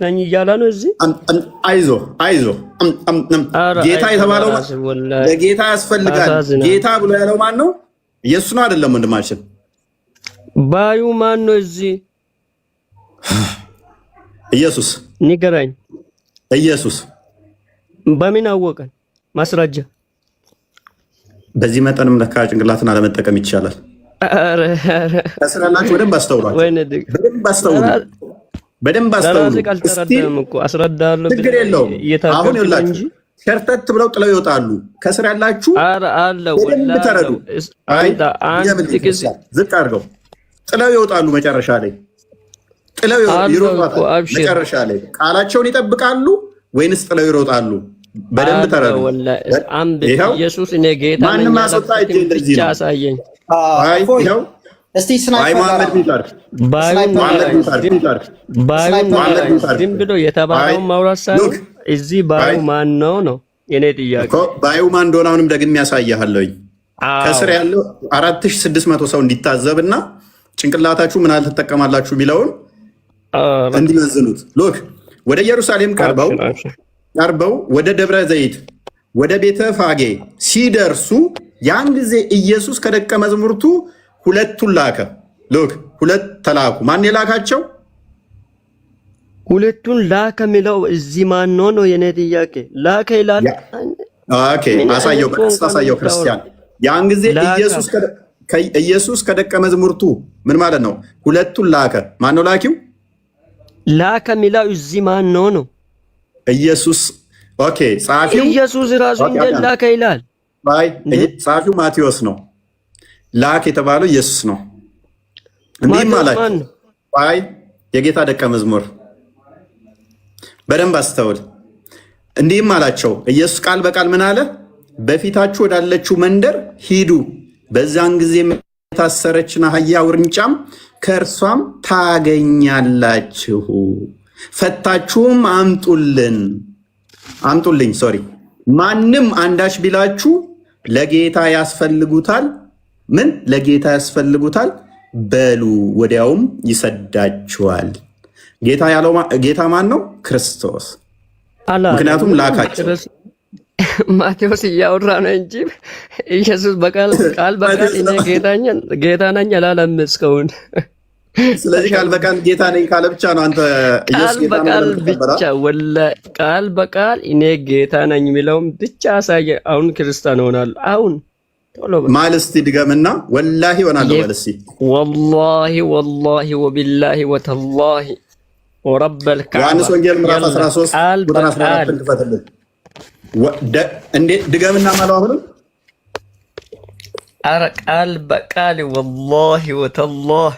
ነኝ እያለ ነው እዚህ። አይዞ ጌታ የተባለው ለጌታ ያስፈልጋል። ጌታ ብሎ ያለው ማን ነው? ኢየሱስ ነው አይደለም? ወንድማችን ባዩ ማን ነው እዚህ? ኢየሱስ ንገረኝ። ኢየሱስ በምን አወቀን? ማስረጃ። በዚህ መጠንም ለካ ጭንቅላትን አለመጠቀም ይቻላል። አስራላችሁ በደንብ አስተውሏል። በደንብ አስተውሉ። ችግር የለውም። አሁን ይኸውላችሁ ሸርተት ብለው ጥለው ይወጣሉ። ከስር ያላችሁ በደንብ ተረዱ። ዝቅ አድርገው ጥለው ይወጣሉ። መጨረሻ ላይ ጥለው ይሮጣሉ። መጨረሻ ላይ ቃላቸውን ይጠብቃሉ ወይንስ ጥለው ይሮጣሉ? በደንብ ተረዱ። ኢየሱስ እኔ ጌታ ነኝ ማስወጣ እጄ እንደዚህ ነው። አሳየኝ። እስቲ ስናይፐር ዝም ብሎ የተባለውን ማውራት ሳይሆን እዚህ ባዩ ማን ነው የኔ ጥያቄ። ባዩ ማን እንደሆነ አሁንም ደግሜ ያሳያለሁኝ። ከስር ያለው 4600 ሰው እንዲታዘብና ጭንቅላታችሁ ምን ያህል ትጠቀማላችሁ የሚለውን እንዲመዝኑት። ሎክ ወደ ኢየሩሳሌም ቀርበው ወደ ደብረ ዘይት ወደ ቤተ ፋጌ ሲደርሱ ያን ጊዜ ኢየሱስ ከደቀ መዝሙርቱ ሁለቱን ላከ። ሎክ ሁለት ተላኩ። ማን የላካቸው? ሁለቱን ላከ የሚለው እዚህ ማን ነው የኔ ጥያቄ። ላከ ይላል። ኦኬ አሳየው፣ በቀስታ አሳየው ክርስቲያን። ያን ጊዜ ኢየሱስ ከደቀ መዝሙርቱ ምን ማለት ነው? ሁለቱን ላከ። ማን ነው ላኪው? ላከ የሚለው እዚህ ማን ነው? ኢየሱስ። ኦኬ ጻፊው ኢየሱስ ራሱ እንደ ላከ ይላል። ባይ ጻፊው ማቴዎስ ነው። ላክ የተባለው ኢየሱስ ነው። እንዲህ ማለት ባይ የጌታ ደቀ መዝሙር በደንብ አስተውል። እንዲህም አላቸው ኢየሱስ ቃል በቃል ምን አለ? በፊታችሁ ወዳለችው መንደር ሂዱ፣ በዛን ጊዜ የታሰረችን አህያ ውርንጫም ከእርሷም ታገኛላችሁ፣ ፈታችሁም አምጡልኝ። ሶሪ ማንም አንዳች ቢላችሁ ለጌታ ያስፈልጉታል፣ ምን ለጌታ ያስፈልጉታል በሉ፣ ወዲያውም ይሰዳችኋል። ጌታ ያለው ጌታ ማን ነው? ክርስቶስ። ምክንያቱም ላካቸው። ማቴዎስ እያወራ ነው እንጂ ኢየሱስ ቃል በቃል እኔ ጌታ ነኝ አላለም እስካሁን። ስለዚህ ቃል በቃል ጌታ ነኝ ካለ ብቻ ነው አንተ ኢየሱስ ጌታ ነኝ ብቻ። ወላሂ ቃል በቃል እኔ ጌታ ነኝ የሚለውም ብቻ አሳየ። አሁን ክርስቲያን ሆናለሁ። አሁን ማለት እስቲ ድገምና ወላሂ ሆናለሁ በል እስቲ። ወላሂ ወቢላሂ ወተላሂ ወረበል ከዕባ። ዮሐንስ ወንጌል ምዕራፍ 13 ቁጥር 14 ትፈትልኝ። እንዴት ድገምና ማለው አሁን ኧረ ቃል በቃል ወላሂ ወተላሂ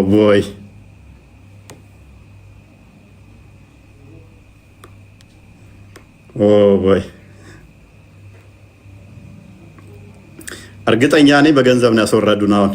ቦይ ቦይ እርግጠኛ ነኝ በገንዘብ ነው ያስወረዱን አሁን